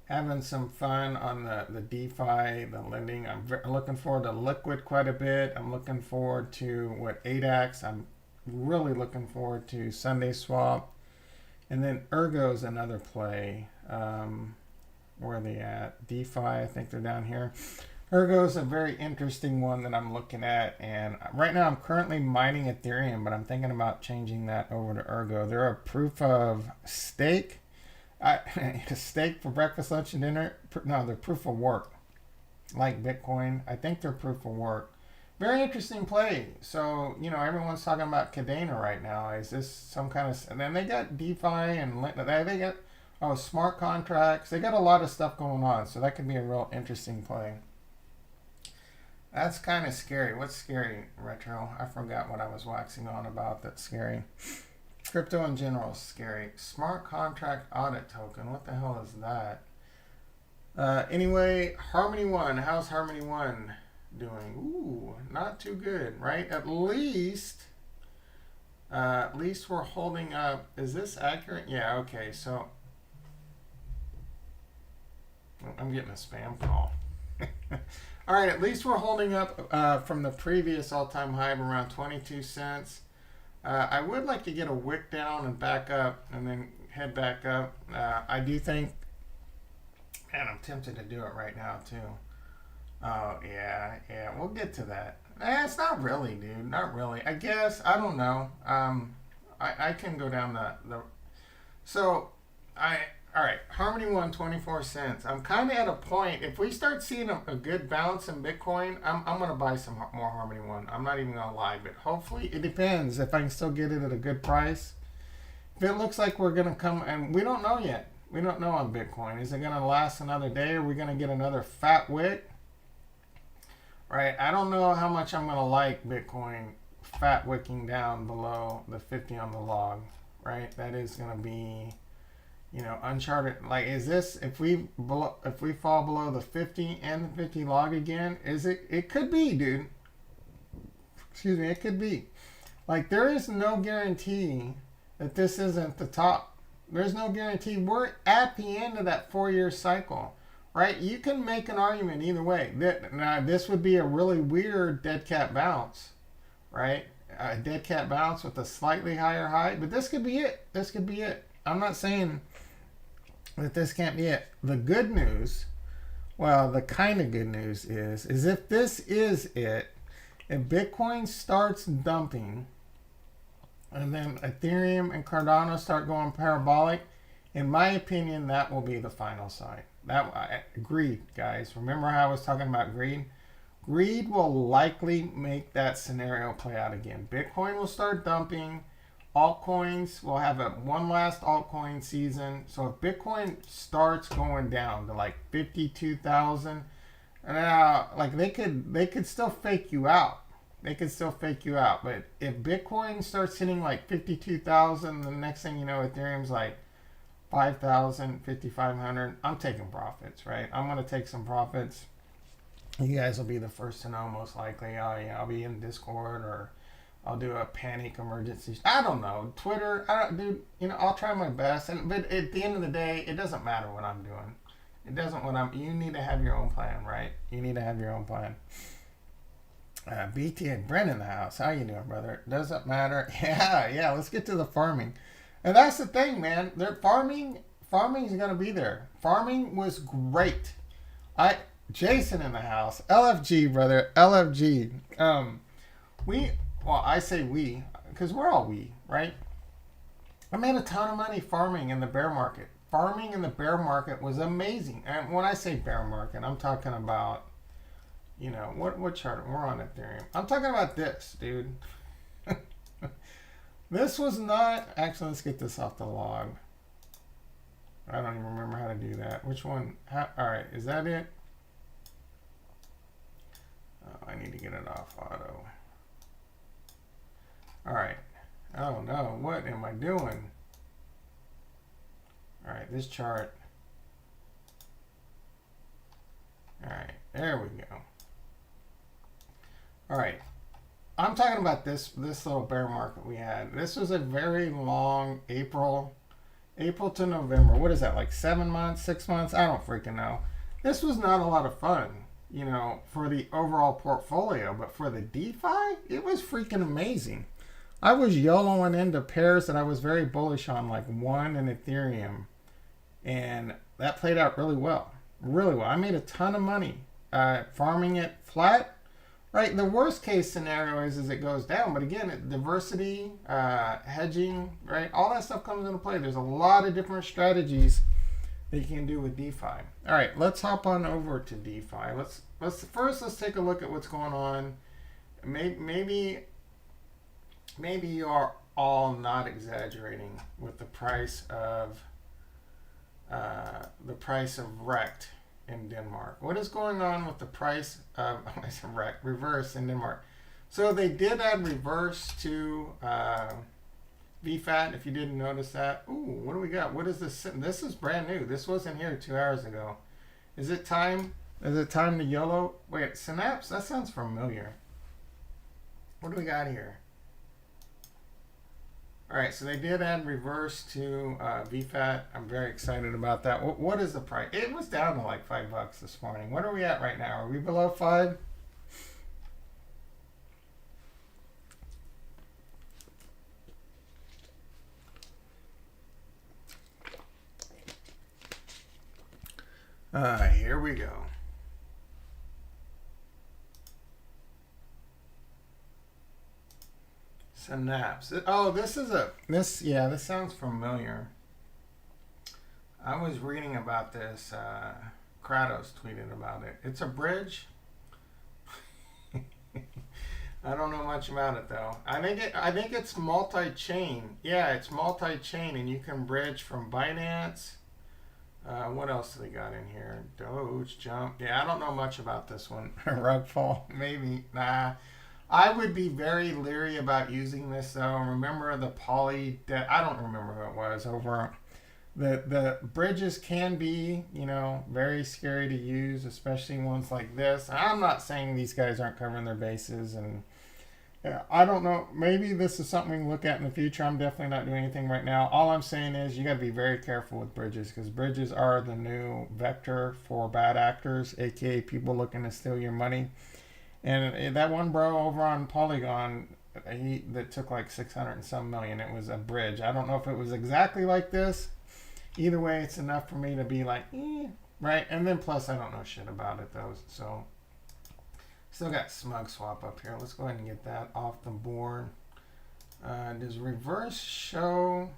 having some fun on the DeFi, the lending. I'm looking forward to Liquid quite a bit. I'm looking forward to ADAX. I'm really looking forward to Sunday Swap. And then Ergo's another play. Where are they at? DeFi, I think they're down here. Ergo's a very interesting one that I'm looking at. And right now I'm currently mining Ethereum, but I'm thinking about changing that over to Ergo. They're a proof of stake. Steak for breakfast, lunch, and dinner. No, they're proof of work, like Bitcoin. I think they're proof of work. Very interesting play. So, you know, everyone's talking about Cardano right now. Is this some kind of... And then they got DeFi and they got smart contracts. They got a lot of stuff going on. So that could be a real interesting play. That's kind of scary. What's scary, Retro? I forgot what I was waxing on about that's scary. Crypto in general is scary. Smart contract audit token. What the hell is that? Anyway, Harmony One. How's Harmony One doing? Ooh, not too good, right? At least we're holding up. Is this accurate? Yeah. Okay. So I'm getting a spam call. All right. At least we're holding up from the previous all-time high of around 22 cents. I would like to get a wick down and back up and then head back up. I do think, man, I'm tempted to do it right now too. Oh, yeah, we'll get to that. It's not really, dude, not really. I guess, I don't know. I can go down all right, Harmony One, 24 cents. I'm kind of at a point, if we start seeing a good bounce in Bitcoin, I'm going to buy some more Harmony One. I'm not even going to lie, but hopefully it depends if I can still get it at a good price. If it looks like we're going to come, and we don't know yet. We don't know on Bitcoin. Is it going to last another day? Are we going to get another fat wick? Right, I don't know how much I'm going to like Bitcoin fat wicking down below the 50 on the log, right? That is going to be... You know, uncharted. Like, is this if we fall below the 50 and the 50 log again? Is it? It could be, dude. Excuse me. It could be. Like, there is no guarantee that this isn't the top. There's no guarantee. We're at the end of that 4-year cycle, right? You can make an argument either way. Now, this would be a really weird dead cat bounce, right? A dead cat bounce with a slightly higher high, but this could be it. This could be it. I'm not saying that this can't be it. The good news Well, the kind of good news is if this is it, if Bitcoin starts dumping, and then Ethereum and Cardano start going parabolic, in my opinion, that will be the final sign. Greed, guys. Remember how I was talking about greed? Greed will likely make that scenario play out again. Bitcoin will start dumping. Altcoins will have one last altcoin season. So if Bitcoin starts going down to like 52,000, now like they could still fake you out. They could still fake you out. But if Bitcoin starts hitting like 52,000, the next thing you know, Ethereum's like 5,000, 5,500. I'm taking profits, right? I'm gonna take some profits. You guys will be the first to know, most likely. Oh yeah, I'll be in Discord, or I'll do a panic emergency. I don't know. Twitter. I don't, dude. I'll try my best. But at the end of the day, it doesn't matter what I'm doing. It doesn't. You need to have your own plan, right? You need to have your own plan. BT and Brent in the house. How you doing, brother? Doesn't matter. Yeah. Let's get to the farming. And that's the thing, man. Farming is gonna be there. Farming was great. Jason in the house. LFG, brother. LFG. I say we, because we're all we, right? I made a ton of money farming in the bear market. Farming in the bear market was amazing. And when I say bear market, I'm talking about, what chart? We're on Ethereum. I'm talking about this, dude. This was not... Actually, let's get this off the log. I don't even remember how to do that. Which one? All right, is that it? Oh, I need to get it off auto. All right. Oh, no. What am I doing? All right, this chart. All right, there we go. All right. I'm talking about this little bear market we had. This was a very long April to November. What is that, like 7 months, 6 months? I don't freaking know. This was not a lot of fun, for the overall portfolio. But for the DeFi, it was freaking amazing. I was YOLOing into pairs that I was very bullish on, like One and Ethereum. And that played out really well. Really well. I made a ton of money farming it flat. Right, the worst case scenario is it goes down, but again, diversity, hedging, right, all that stuff comes into play. There's a lot of different strategies that you can do with DeFi. All right, let's hop on over to DeFi. Let's take a look at what's going on. Maybe you are all not exaggerating with the price of Rect in Denmark. What is going on with the price of reverse in Denmark? So they did add reverse to VFAT, if you didn't notice that. Ooh, what do we got? What is this? This is brand new. This wasn't here 2 hours ago. Is it time? Is it time to YOLO? Wait, Synapse? That sounds familiar. What do we got here? All right, so they did add reverse to VFAT. I'm very excited about that. What is the price? It was down to like $5 this morning. What are we at right now? Are we below 5? Here we go. Synapse. Oh, this sounds familiar. I was reading about this. Kratos tweeted about it. It's a bridge. I don't know much about it though. I think it's multi-chain. Yeah, it's multi-chain, and you can bridge from Binance. What else do they got in here? Doge, Jump. Yeah, I don't know much about this one. Rugfall, maybe. Nah. I would be very leery about using this though. Remember the poly? I don't remember who it was over. The bridges can be, very scary to use, especially ones like this. I'm not saying these guys aren't covering their bases, and I don't know. Maybe this is something we can look at in the future. I'm definitely not doing anything right now. All I'm saying is you got to be very careful with bridges, because bridges are the new vector for bad actors, aka people looking to steal your money. And that one bro over on Polygon, that took like 600 and some million, it was a bridge. I don't know if it was exactly like this. Either way, it's enough for me to be like, right? And then plus I don't know shit about it though, so still got Smug Swap up here. Let's go ahead and get that off the board. Does reverse show?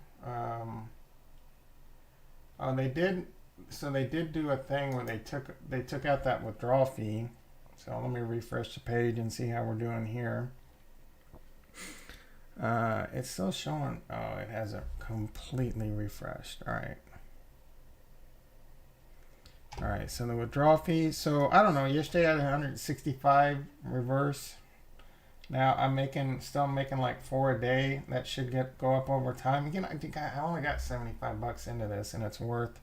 Oh, they did. So they did do a thing where they took out that withdrawal fee. So let me refresh the page and see how we're doing here. It's still showing. Oh, it hasn't completely refreshed. All right. All right. So the withdrawal fee. So I don't know. Yesterday I had 165 reverse. Now I'm still making like 4 a day. That should go up over time. Again, I think I only got 75 bucks into this, and it's worth.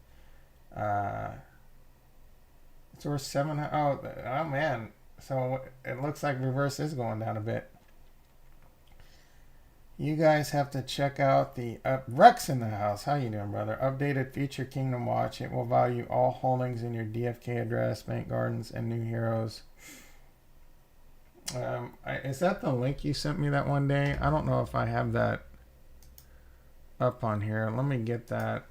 It's worth 700. Oh man. So it looks like reverse is going down a bit. You guys have to check out the Rex in the house. How you doing, brother? Updated Future Kingdom Watch. It will value all holdings in your DFK address, Bank Gardens, and New Heroes. Is that the link you sent me that one day? I don't know if I have that up on here. Let me get that.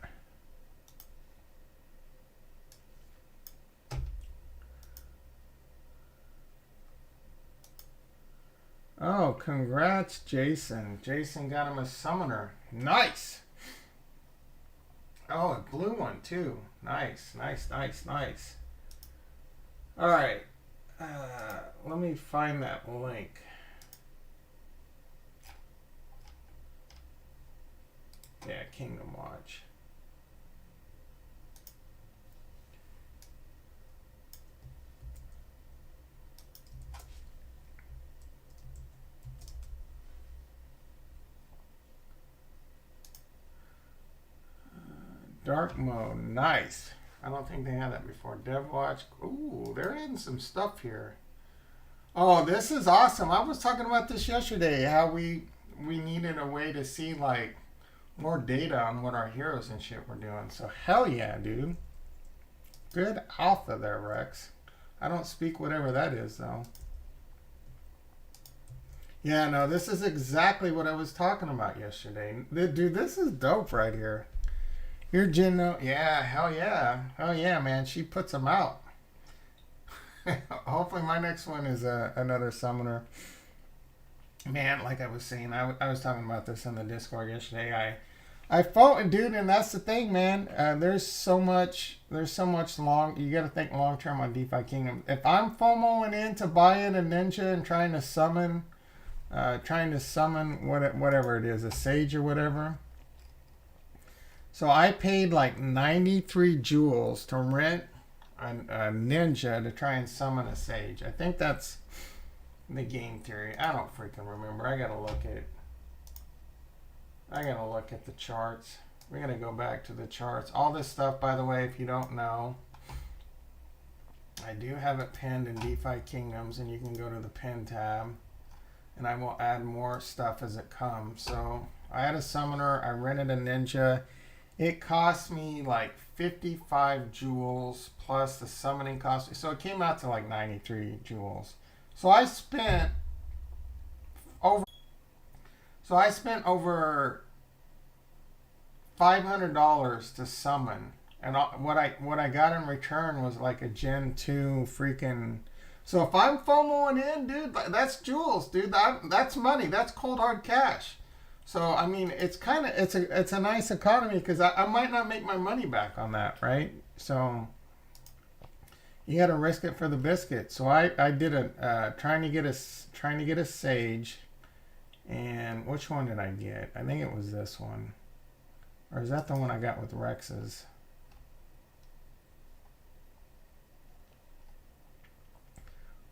Oh, congrats, Jason. Jason got him a summoner. Nice. Oh, a blue one, too. Nice, nice, nice, nice. All right. Let me find that link. Yeah, Kingdom Watch. Dark mode, nice. I don't think they had that before. Dev Watch, ooh, they're adding some stuff here. Oh, this is awesome. I was talking about this yesterday, how we needed a way to see like more data on what our heroes and shit were doing. So hell yeah, dude. Good alpha there, Rex. I don't speak whatever that is though. Yeah, no, this is exactly what I was talking about yesterday. Dude, this is dope right here. Your Jinno, yeah, hell yeah, man. She puts them out. Hopefully, my next one is another summoner. Man, like I was saying, I was talking about this in the Discord yesterday. I fought, dude, and that's the thing, man. There's so much long. You got to think long term on DeFi Kingdom. If I'm FOMOing into buying a ninja and trying to summon whatever it is, a sage or whatever. So I paid like 93 jewels to rent a ninja to try and summon a sage. I think that's the game theory. I don't freaking remember. I gotta look at the charts. We're gonna go back to the charts. All this stuff, by the way, if you don't know, I do have it pinned in DeFi Kingdoms, and you can go to the pin tab, and I will add more stuff as it comes. So I had a summoner. I rented a ninja. It cost me like 55 jewels plus the summoning cost. So it came out to like 93 jewels. So I spent over $500 to summon. And what I got in return was like a Gen 2 freaking. So if I'm FOMOing in, dude, that's jewels, dude. That's money. That's cold hard cash. So I mean, it's a nice economy because I might not make my money back on that, right? So you got to risk it for the biscuit. So I did trying to get a sage, and which one did I get? I think it was this one, or is that the one I got with Rex's?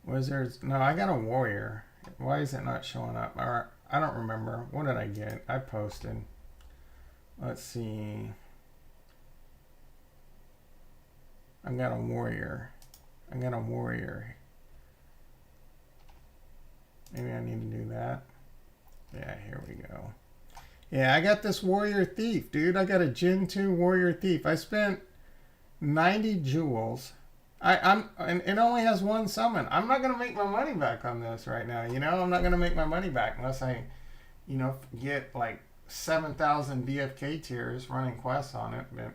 Wizards? No, I got a warrior. Why is it not showing up? Or I don't remember. What did I get? I posted. Let's see. I got a warrior. Maybe I need to do that. Yeah, here we go. Yeah, I got this warrior thief, dude. I got a Gen 2 warrior thief. I spent 90 jewels. And it only has one summon. I'm not going to make my money back on this right now. You know, I'm not going to make my money back unless I, get like 7,000 DFK tiers running quests on it. But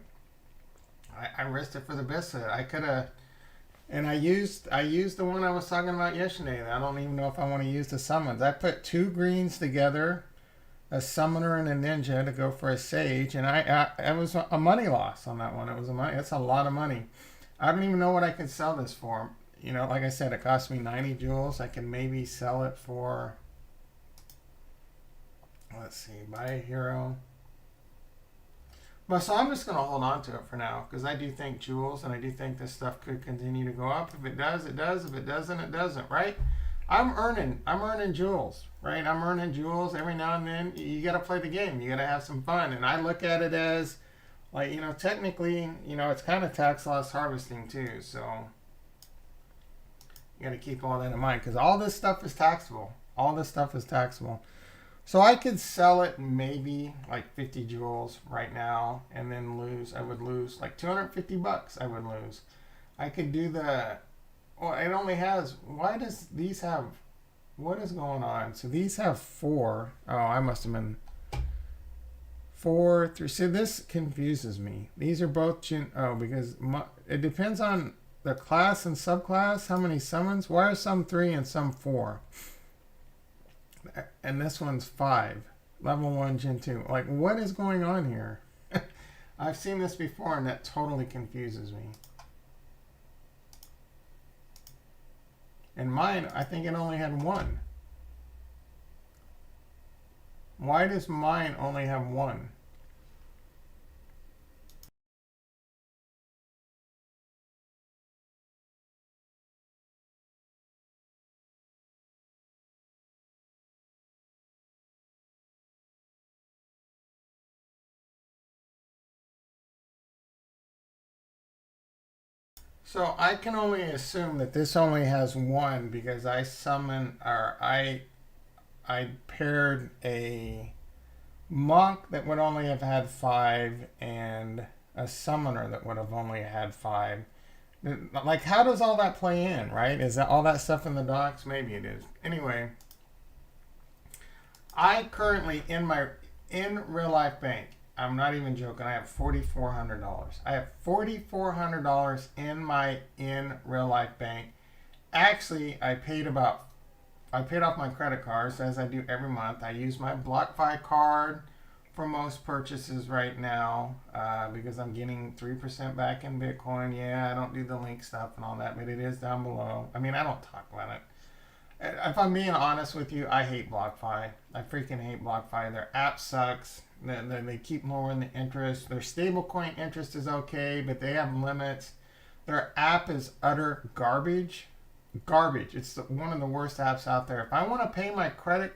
I risked it for the best of it. I could have, and I used the one I was talking about yesterday. I don't even know if I want to use the summons. I put two greens together, a summoner and a ninja to go for a sage, and it was a money loss on that one. It was a money. That's a lot of money. I don't even know what I could sell this for. You know, like I said, it cost me 90 jewels. I can maybe sell it for, let's see, buy a hero. But so I'm just going to hold on to it for now because I do think jewels and I do think this stuff could continue to go up. If it does, it does. If it doesn't, it doesn't, right? I'm earning jewels, right? I'm earning jewels every now and then. You got to play the game. You got to have some fun. And I look at it as like, you know, technically, you know, it's kind of tax loss harvesting too. So you got to keep all that in mind because all this stuff is taxable. All this stuff is taxable. So I could sell it maybe like 50 jewels right now and then lose. I would lose like 250 bucks. I would lose. I could do the, well, it only has, why does these have, what is going on? So these have 4. Oh, I must have been 4, 3. See, this confuses me. These are both, because it depends on the class and subclass, how many summons. Why are some 3 and some 4? And this one's 5. Level 1, Gen 2. Like, what is going on here? I've seen this before, and that totally confuses me. And mine, I think it only had 1. Why does mine only have 1? So I can only assume that this only has 1 because I summoned, or I paired a monk that would only have had 5 and a summoner that would have only had 5. Like, how does all that play in, right? Is that all that stuff in the docs? Maybe it is. Anyway, I currently in real life bank, I'm not even joking, I have $4,400. I have $4,400 in my in real life bank. Actually, I paid off my credit cards as I do every month. I use my BlockFi card for most purchases right now because I'm getting 3% back in Bitcoin. Yeah, I don't do the link stuff and all that, but it is down below. I mean, I don't talk about it. If I'm being honest with you, I hate BlockFi. I freaking hate BlockFi. Their app sucks. They keep lowering the interest. Their stablecoin interest is okay, but they have limits. Their app is utter garbage. Garbage. It's one of the worst apps out there. If I want to pay my credit,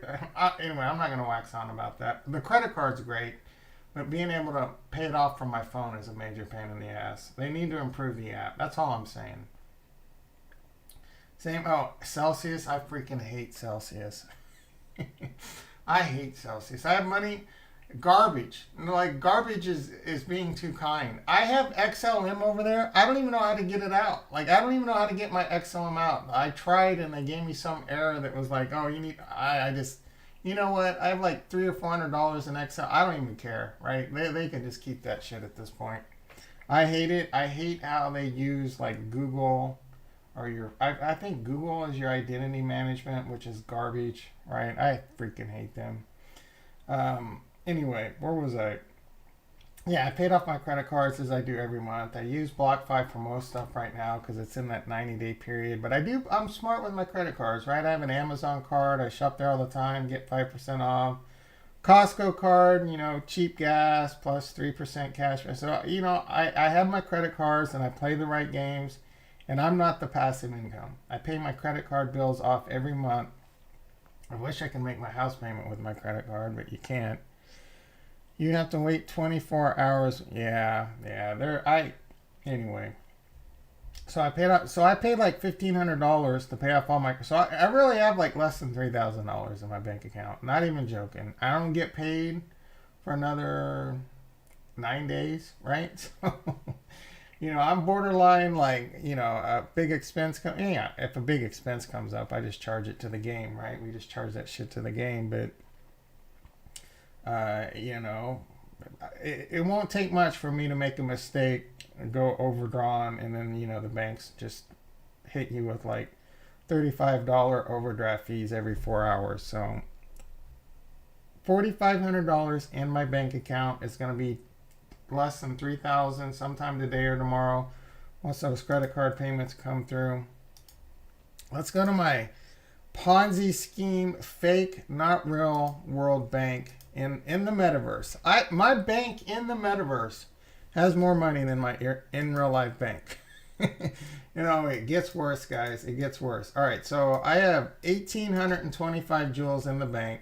anyway, I'm not going to wax on about that. The credit card's great, but being able to pay it off from my phone is a major pain in the ass. They need to improve the app. That's all I'm saying. Same. Oh, Celsius. I freaking hate Celsius. I hate Celsius. I have money. Garbage. Like, garbage is being too kind. I have XLM over there. I don't even know how to get it out. Like, I don't even know how to get my XLM out. I tried and they gave me some error that was like, oh, you need, I just, you know what? I have like $300 or $400 in XL. I don't even care, right? They can just keep that shit at this point. I hate it. I hate how they use like Google or I think Google is your identity management, which is garbage, right? I freaking hate them. Anyway, where was I? Yeah, I paid off my credit cards as I do every month. I use BlockFi for most stuff right now because it's in that 90-day period. But I'm smart with my credit cards, right? I have an Amazon card. I shop there all the time, get 5% off. Costco card, you know, cheap gas plus 3% cash. So, you know, I have my credit cards and I play the right games. And I'm not the passive income. I pay my credit card bills off every month. I wish I could make my house payment with my credit card, but you can't. You have to wait 24 hours. Yeah. Anyway. So I paid like $1,500 to pay off all my, so I really have like less than $3,000 in my bank account. Not even joking. I don't get paid for another 9 days, right? So, you know, I'm borderline like, you know, a big expense. Yeah, if a big expense comes up, I just charge it to the game, right? We just charge that shit to the game. But, you know, it won't take much for me to make a mistake, go overdrawn, and then the banks just hit you with like $35 overdraft fees every 4 hours. So $4,500 in my bank account is going to be less than $3,000 sometime today or tomorrow once those credit card payments come through. Let's go to my Ponzi scheme, fake, not real World Bank in the metaverse. My bank in the metaverse has more money than my in real life bank. It gets worse, guys. It gets worse. All right, so I have 1,825 joules in the bank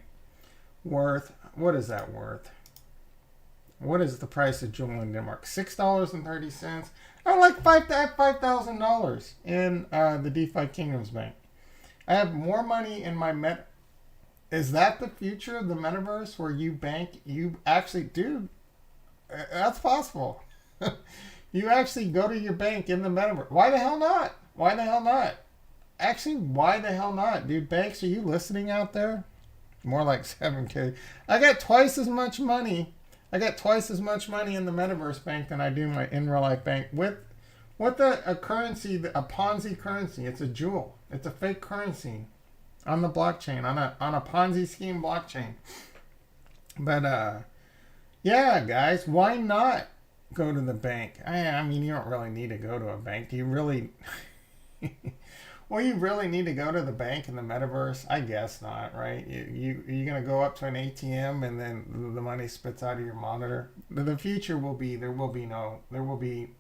worth, what is that worth? What is the price of joule in Denmark? $6.30. I like $5,000 in the Defikingdoms bank. I have more money in my Is that the future of the metaverse where you bank? You actually do. That's possible. You actually go to your bank in the metaverse. Why the hell not? Why the hell not? Actually, why the hell not? Dude, banks, are you listening out there? More like 7K. I got twice as much money. I got twice as much money in the metaverse bank than I do my in real life bank with a currency, a Ponzi currency. It's a jewel. It's a fake currency on the blockchain, on a Ponzi scheme blockchain. But yeah, guys, why not go to the bank? I mean, you don't really need to go to a bank. Do you really? Well, you really need to go to the bank in the metaverse? I guess not, right? You're going to go up to an ATM and then the money spits out of your monitor. The future will be, there will be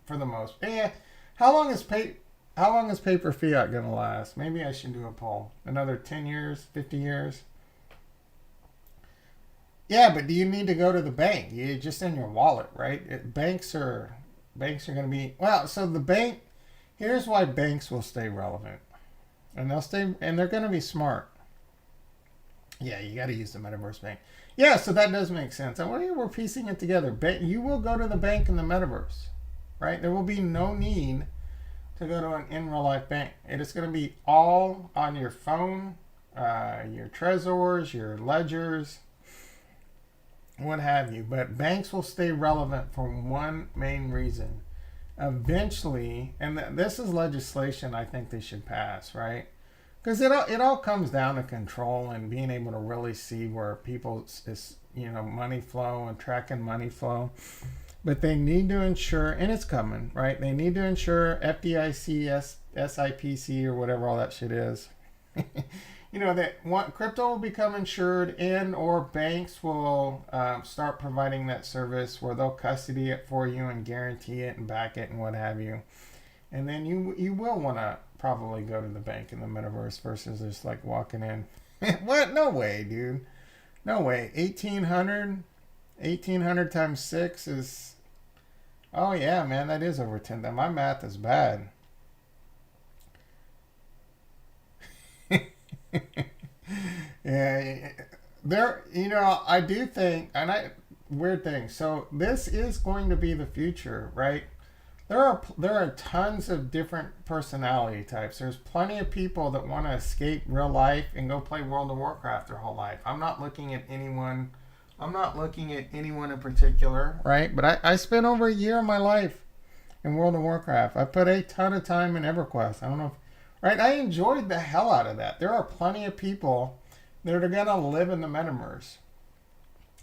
for the most. Yeah. How long is paper fiat going to last? Maybe I should do a poll. Another 10 years, 50 years? Yeah, but do you need to go to the bank? You're just in your wallet, right? Banks are going to be, well, so the bank, here's why banks will stay relevant. And they're going to be smart. Yeah, you got to use the metaverse bank. Yeah, so that does make sense. And we're piecing it together. You will go to the bank in the metaverse, right? There will be no need to go to an in real life bank. It is going to be all on your phone, your Trezors, your ledgers, what have you. But banks will stay relevant for one main reason. Eventually, and this is legislation I think they should pass, right? Because it all comes down to control and being able to really see where people's money flow and tracking money flow. But they need to ensure, and it's coming, right? They need to ensure FDIC, SIPC, or whatever all that shit is. That crypto will become insured, and or banks will start providing that service where they'll custody it for you and guarantee it and back it and what have you. And then you will want to probably go to the bank in the metaverse versus just like walking in. What? No way, dude. No way. 1,800 times 6 is... Oh yeah, man, that is over 10. My math is bad. Yeah, I do think, weird thing. So this is going to be the future, right? There are tons of different personality types. There's plenty of people that want to escape real life and go play World of Warcraft their whole life. I'm not looking at anyone in particular, right? But I spent over a year of my life in World of Warcraft. I put a ton of time in EverQuest. I don't know if, right? I enjoyed the hell out of that. There are plenty of people that are going to live in the metaverse.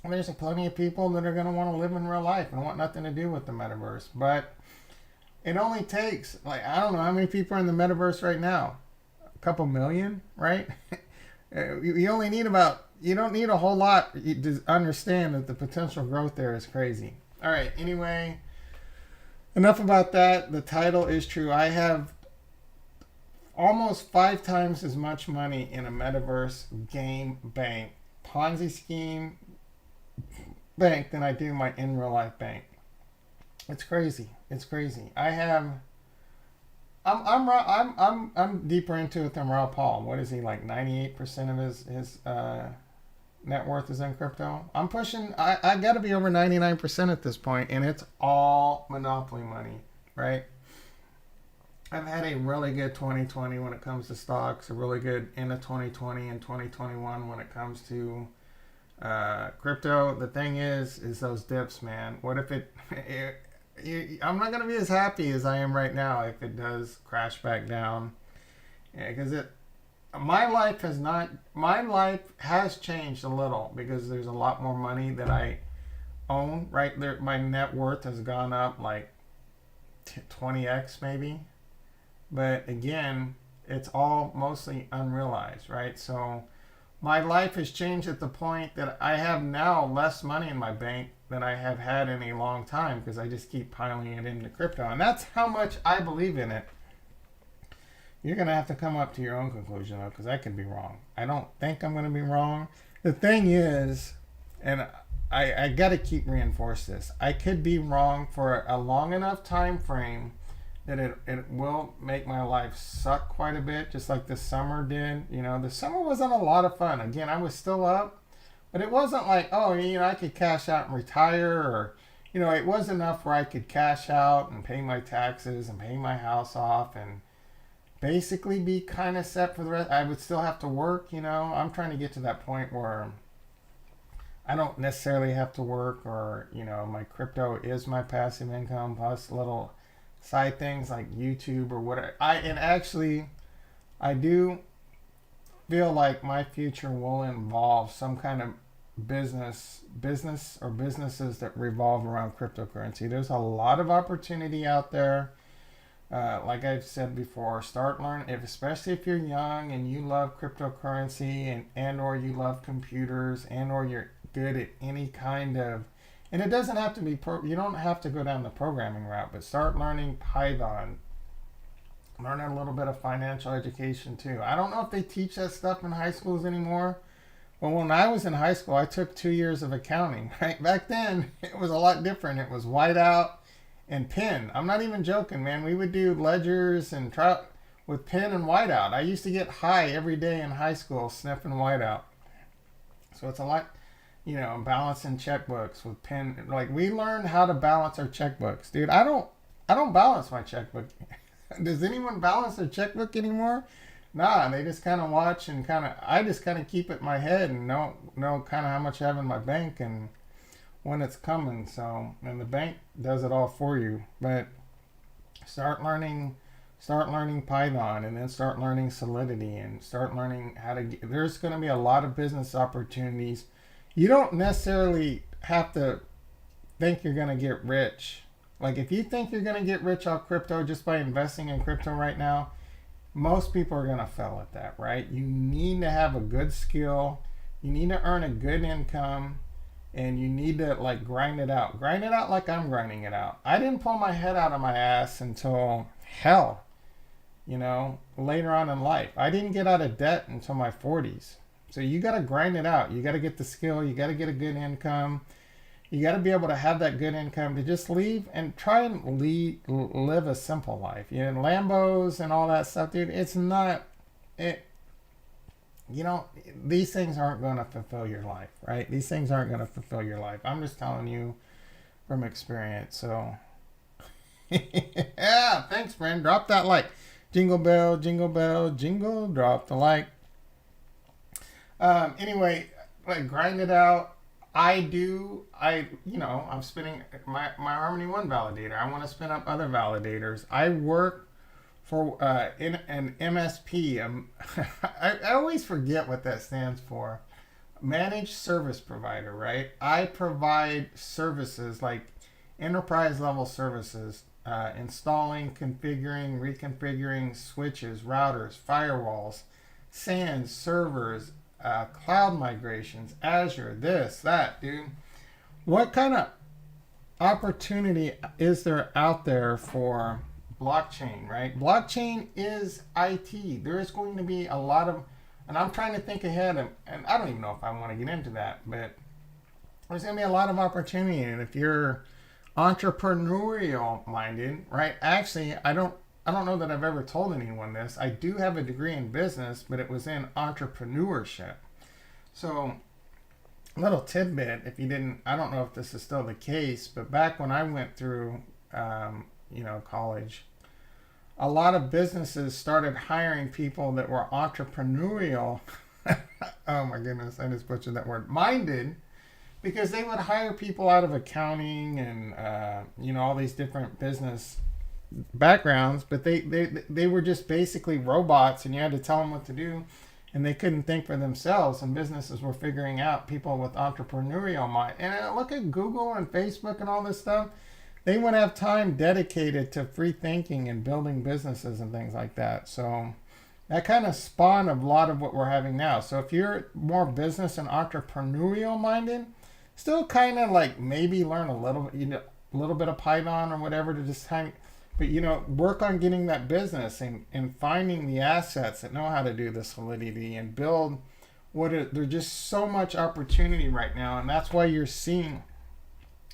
And there's plenty of people that are going to want to live in real life and want nothing to do with the metaverse. But it only takes, I don't know how many people are in the metaverse right now. A couple million, right? You only need you don't need a whole lot to understand that the potential growth there is crazy. All right, anyway, enough about that. The title is true. I have almost 5 times as much money in a metaverse game bank, Ponzi scheme bank than I do my in real life bank. It's crazy. It's crazy. I'm deeper into it than Raul Paul. What is he, like 98% of his net worth is in crypto? I'm pushing. I got to be over 99% at this point, and it's all monopoly money, right? I've had a really good 2020 when it comes to stocks, a really good end of 2020 and 2021 when it comes to Crypto, the thing is those dips, man. What if I'm not gonna be as happy as I am right now if it does crash back down. Yeah, because my life has changed a little because there's a lot more money that I own. Right there, my net worth has gone up like 20x maybe. But again, it's all mostly unrealized, right? So my life has changed at the point that I have now less money in my bank than I have had in a long time because I just keep piling it into crypto. And that's how much I believe in it. You're going to have to come up to your own conclusion, though, because I could be wrong. I don't think I'm going to be wrong. The thing is, and I got to keep reinforce this, I could be wrong for a long enough time frame that it will make my life suck quite a bit, just like the summer did. You know, the summer wasn't a lot of fun. Again, I was still up, but it wasn't like, oh, you know, I could cash out and retire, or, you know, it was enough where I could cash out and pay my taxes and pay my house off and basically be kind of set for the rest. I would still have to work, you know. I'm trying to get to that point where I don't necessarily have to work, or, you know, my crypto is my passive income plus little side things like YouTube or whatever. I do feel like my future will involve some kind of business or businesses that revolve around cryptocurrency. There's a lot of opportunity out there. Like I've said before, start learning, especially if you're young and you love cryptocurrency and or you love computers and or you're good at any kind of, and it doesn't have to be, you don't have to go down the programming route, but start learning Python, learning a little bit of financial education too. I don't know if they teach that stuff in high schools anymore. Well, when I was in high school, I took 2 years of accounting. Right back then, it was a lot different. It was whiteout and pen. I'm not even joking, man. We would do ledgers and with pen and whiteout. I used to get high every day in high school sniffing whiteout. So it's a lot, you know, balancing checkbooks with pen. Like, we learned how to balance our checkbooks, dude. I don't balance my checkbook. Does anyone balance their checkbook anymore? Nah, they just kind of watch and I just kind of keep it in my head and know kind of how much I have in my bank and when it's coming. So, and the bank does it all for you. But start learning Python, and then start learning Solidity, and start learning how to there's going to be a lot of business opportunities. You don't necessarily have to think you're going to get rich. Like, if you think you're going to get rich off crypto just by investing in crypto right now, most people are going to fail at that, right? You need to have a good skill. You need to earn a good income, and you need to, like, grind it out. Grind it out like I'm grinding it out. I didn't pull my head out of my ass until hell, you know, later on in life. I didn't get out of debt until my 40s. So you got to grind it out. You got to get the skill. You got to get a good income. You got to be able to have that good income to just leave and try and live a simple life. You know, Lambos and all that stuff, dude, it's not, you know, these things aren't going to fulfill your life, right? These things aren't going to fulfill your life. I'm just telling you from experience. So, yeah, thanks, friend. Drop that like. Jingle bell, jingle, drop the like. Anyway, like, grind it out. I'm spinning my Harmony One validator. I want to spin up other validators. I work for in an MSP. I always forget what that stands for. Managed service provider, right? I provide services like enterprise level services, installing, configuring, reconfiguring switches, routers, firewalls, SANs, servers, cloud migrations, Azure, this, that, dude. What kind of opportunity is there out there for blockchain, right? Blockchain is IT. There is going to be a lot of, and I'm trying to think ahead, and I don't even know if I want to get into that, but there's going to be a lot of opportunity. And if you're entrepreneurial minded, right? Actually, I don't know that I've ever told anyone this. I do have a degree in business, but it was in entrepreneurship. So, a little tidbit, if you didn't, I don't know if this is still the case, but back when I went through, college, a lot of businesses started hiring people that were entrepreneurial Oh my goodness, I just butchered that word. Minded, because they would hire people out of accounting and all these different business backgrounds, but they were just basically robots, and you had to tell them what to do, and they couldn't think for themselves. And businesses were figuring out people with entrepreneurial mind. And look at Google and Facebook and all this stuff. They would have time dedicated to free thinking and building businesses and things like that. So that kind of spawned a lot of what we're having now. So if you're more business and entrepreneurial minded, still kind of like maybe learn a little bit of Python or whatever to just but work on getting that business and finding the assets that know how to do the solidity and build there's just so much opportunity right now. And that's why you're seeing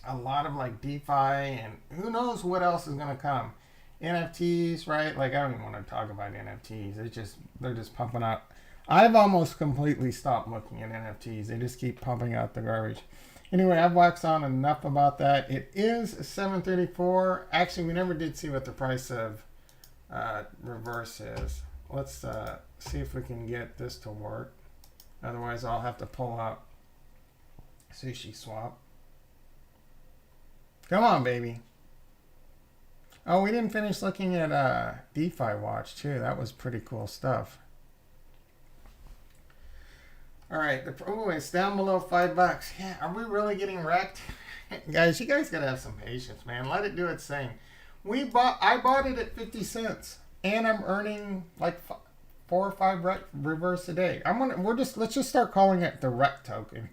a lot of like DeFi, and who knows what else is going to come. NFTs, right? Like, I don't even want to talk about NFTs. They're just pumping out. I've almost completely stopped looking at NFTs. They just keep pumping out the garbage. Anyway, I've waxed on enough about that. It is 734. Actually, we never did see what the price of reverse is. Let's see if we can get this to work. Otherwise, I'll have to pull out Sushi Swap. Come on, baby. Oh, we didn't finish looking at DeFi Watch, too. That was pretty cool stuff. All right. It's down below $5. Yeah, are we really getting wrecked? Guys, you guys got to have some patience, man. Let it do its thing. I bought it at 50 cents, and I'm earning like 4 or 5 reverse a day. Let's just start calling it the rec token.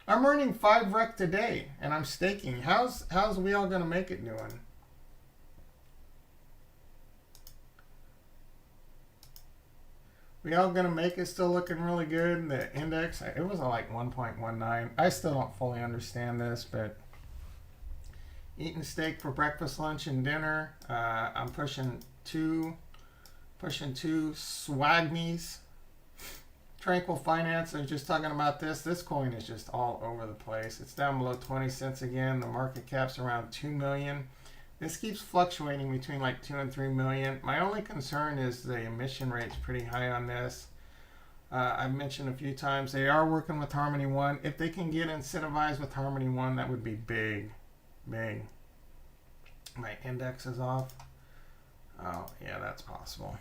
I'm earning 5 rec a day, and I'm staking. How's we all gonna make it doing? We all gonna make it still looking really good. The index, it was like 1.19. I still don't fully understand this, but eating steak for breakfast, lunch, and dinner. I'm pushing two swagmies. Tranquil Finance, I was just talking about this. This coin is just all over the place. It's down below 20 cents again. The market cap's around 2 million. This keeps fluctuating between like 2 and 3 million. My only concern is the emission rate's pretty high on this. I've mentioned a few times they are working with Harmony One. If they can get incentivized with Harmony One, that would be big, big. My index is off. Oh yeah, that's possible.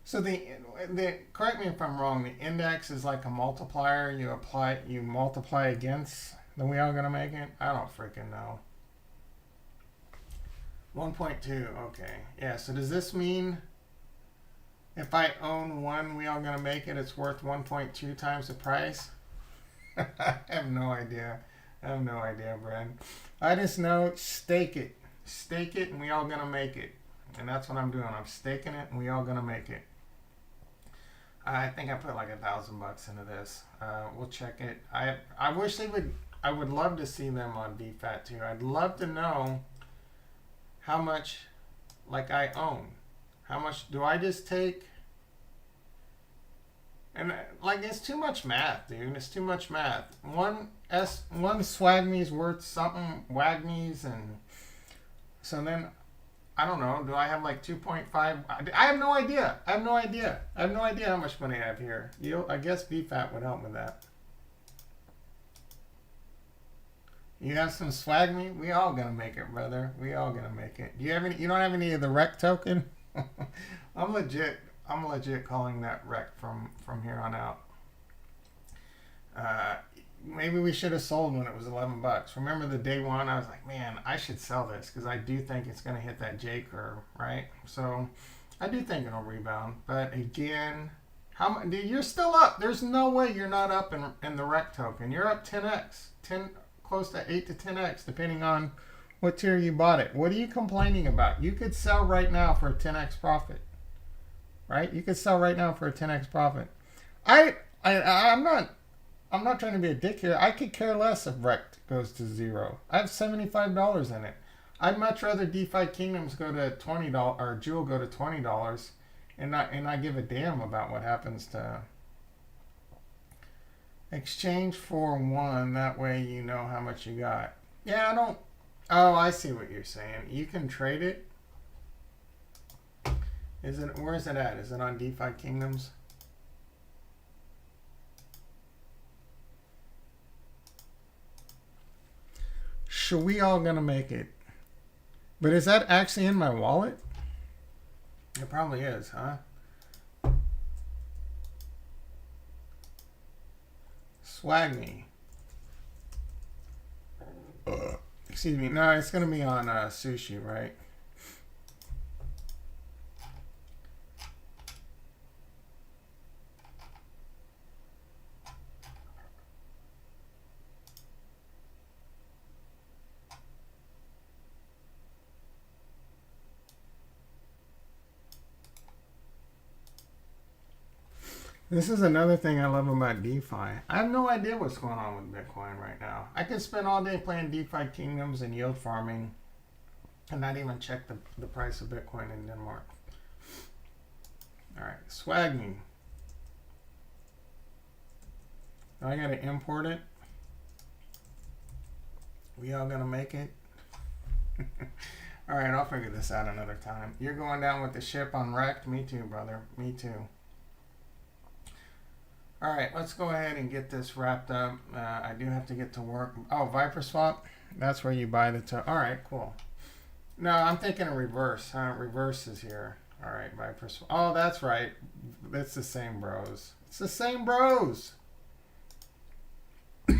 So correct me if I'm wrong, the index is like a multiplier. You multiply against, then we all gonna make it? I don't freaking know. 1.2, okay. Yeah, so does this mean if I own one, we all gonna make it, it's worth 1.2 times the price? I have no idea. Brad. I just know stake it. Stake it and we all gonna make it. And that's what I'm doing. I'm staking it and we all gonna make it. I think I put like $1,000 into this. We'll check it. I wish they would. I would love to see them on DFAT too. I'd love to know how much, like, I own. How much do I just take? And like, it's too much math, dude. It's too much math. One swagme's worth something wagme's, and so then I don't know. Do I have like 2.5? I have no idea. I have no idea how much money I have here. I guess BFAT would help with that. You have some swag me? We all gonna make it, brother. We all gonna make it. Do you have any? You don't have any of the rec token? I'm legit calling that rec from here on out. Maybe we should have sold when it was $11. Remember the day one? I was like, man, I should sell this because I do think it's gonna hit that J curve, right? So I do think it'll rebound. But again, dude, you're still up. There's no way you're not up in the rec token. You're up 10x, close to 8 to 10x, depending on what tier you bought it. What are you complaining about? You could sell right now for a 10x profit, right? You could sell right now for a 10x profit. I'm not trying to be a dick here. I could care less if rec goes to zero. I have $75 in it. I'd much rather Defikingdoms go to $20 or Jewel go to $20 and not give a damn about what happens to exchange for one. That way you know how much you got. Yeah, I don't. Oh, I see what you're saying. You can trade it. Where is it at? Is it on Defikingdoms? are we all gonna make it? But is that actually in my wallet? It probably is, huh? Swag me. Excuse me. No, it's gonna be on sushi, right? This is another thing I love about DeFi. I have no idea what's going on with Bitcoin right now. I could spend all day playing Defikingdoms and yield farming and not even check the price of Bitcoin in Denmark. All right, swag me. Now I gotta import it. We all gonna make it? All right, I'll figure this out another time. You're going down with the ship on wrecked? Me too, brother. Me too. All right, let's go ahead and get this wrapped up. I do have to get to work. Oh, Viper Swap? That's where you buy the all right, cool. No, I'm thinking of reverse. Reverse is here. All right, Viper Swap. Oh, that's right. It's the same bros. It's the same bros. Do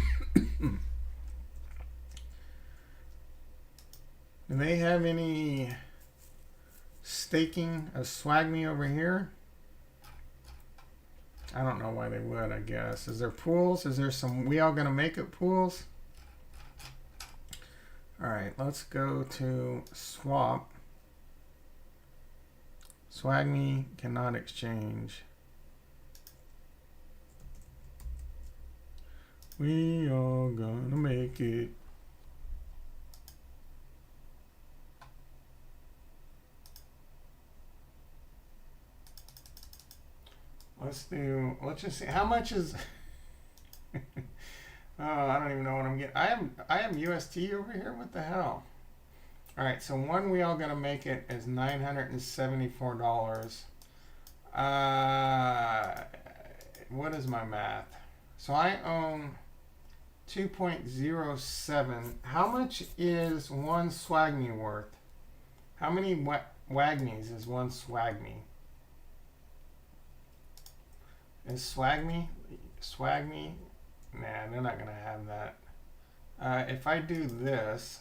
they have any staking of swag me over here? I don't know why they would, I guess. Is there pools? Is there some we all gonna make it pools? All right, let's go to swap. Swag me cannot exchange. We all gonna make it. Let's just see how much is oh, I don't even know what I'm getting. I am UST over here. What the hell? All right, so one we all gonna make it is $974. What is my math? So I own 2.07. How much is one swag me worth? How many wagmies is one swag me? Is swag me? Nah, they're not gonna have that. If I do this,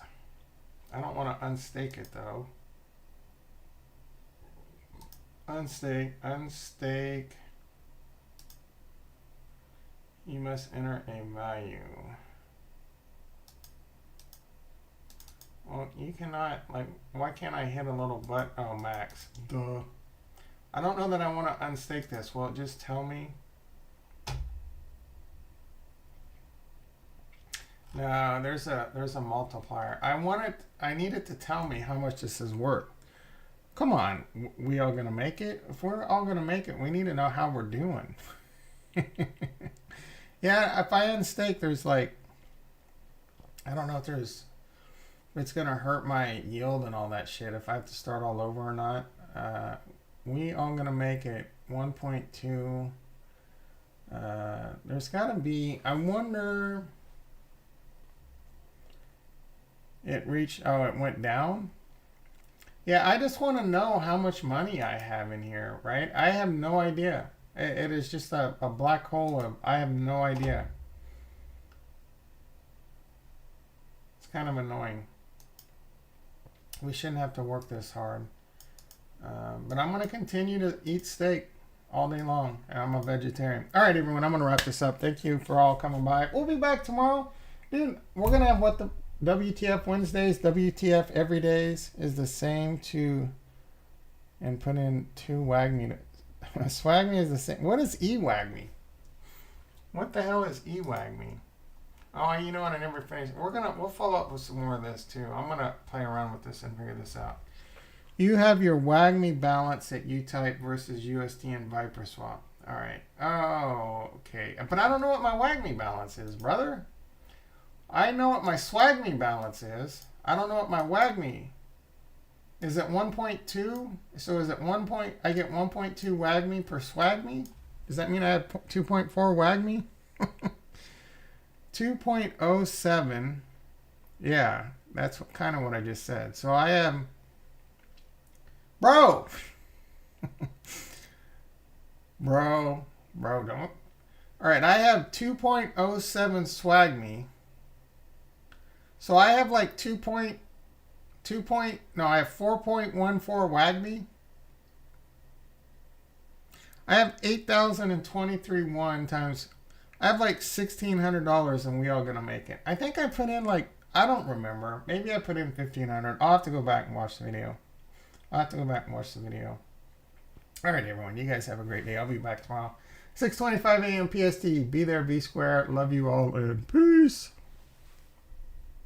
I don't want to unstake it though. Unstake. You must enter a value. Well, you cannot, like, why can't I hit a little button? Oh, max. Duh. I don't know that I want to unstake this. Will it just tell me? No, there's a multiplier. I need it to tell me how much this is worth. Come on, we all gonna make it? If we're all gonna make it, we need to know how we're doing. Yeah, if I unstake, there's like, I don't know if it's gonna hurt my yield and all that shit if I have to start all over or not. We all gonna make it 1.2. There's gotta be, I wonder, it reached, oh, it went down? Yeah, I just want to know how much money I have in here, right? I have no idea. It is just a black hole of, I have no idea. It's kind of annoying. We shouldn't have to work this hard. But I'm going to continue to eat steak all day long. And I'm a vegetarian. All right, everyone, I'm going to wrap this up. Thank you for all coming by. We'll be back tomorrow. Dude, we're going to have what the WTF Wednesdays, WTF every days is the same to, and put in 2 WAGME. Swagme is the same. What is eWAGME? What the hell is eWAGME? Oh, you know what? I never finished. We'll follow up with some more of this too. I'm gonna play around with this and figure this out. You have your WAGME balance at Utype versus UST and Viper Swap. All right. Oh, okay. But I don't know what my WAGME balance is, brother. I know what my swagme balance is. I don't know what my wagme. Is it 1.2? So is it 1 point? I get 1.2 wagme per swagme? Does that mean I have 2.4 wagme? 2.07. Yeah. That's kind of what I just said. So I am, bro, bro, don't. All right, I have 2.07 swag me. So I have like I have 4.14 WAGMI. I have 8,023 won times. I have like $1,600 and we are going to make it. I think I put in like, I don't remember. Maybe I put in 1,500. I'll have to go back and watch the video. All right, everyone. You guys have a great day. I'll be back tomorrow. 6:25 a.m. PST. Be there, be square. Love you all and peace.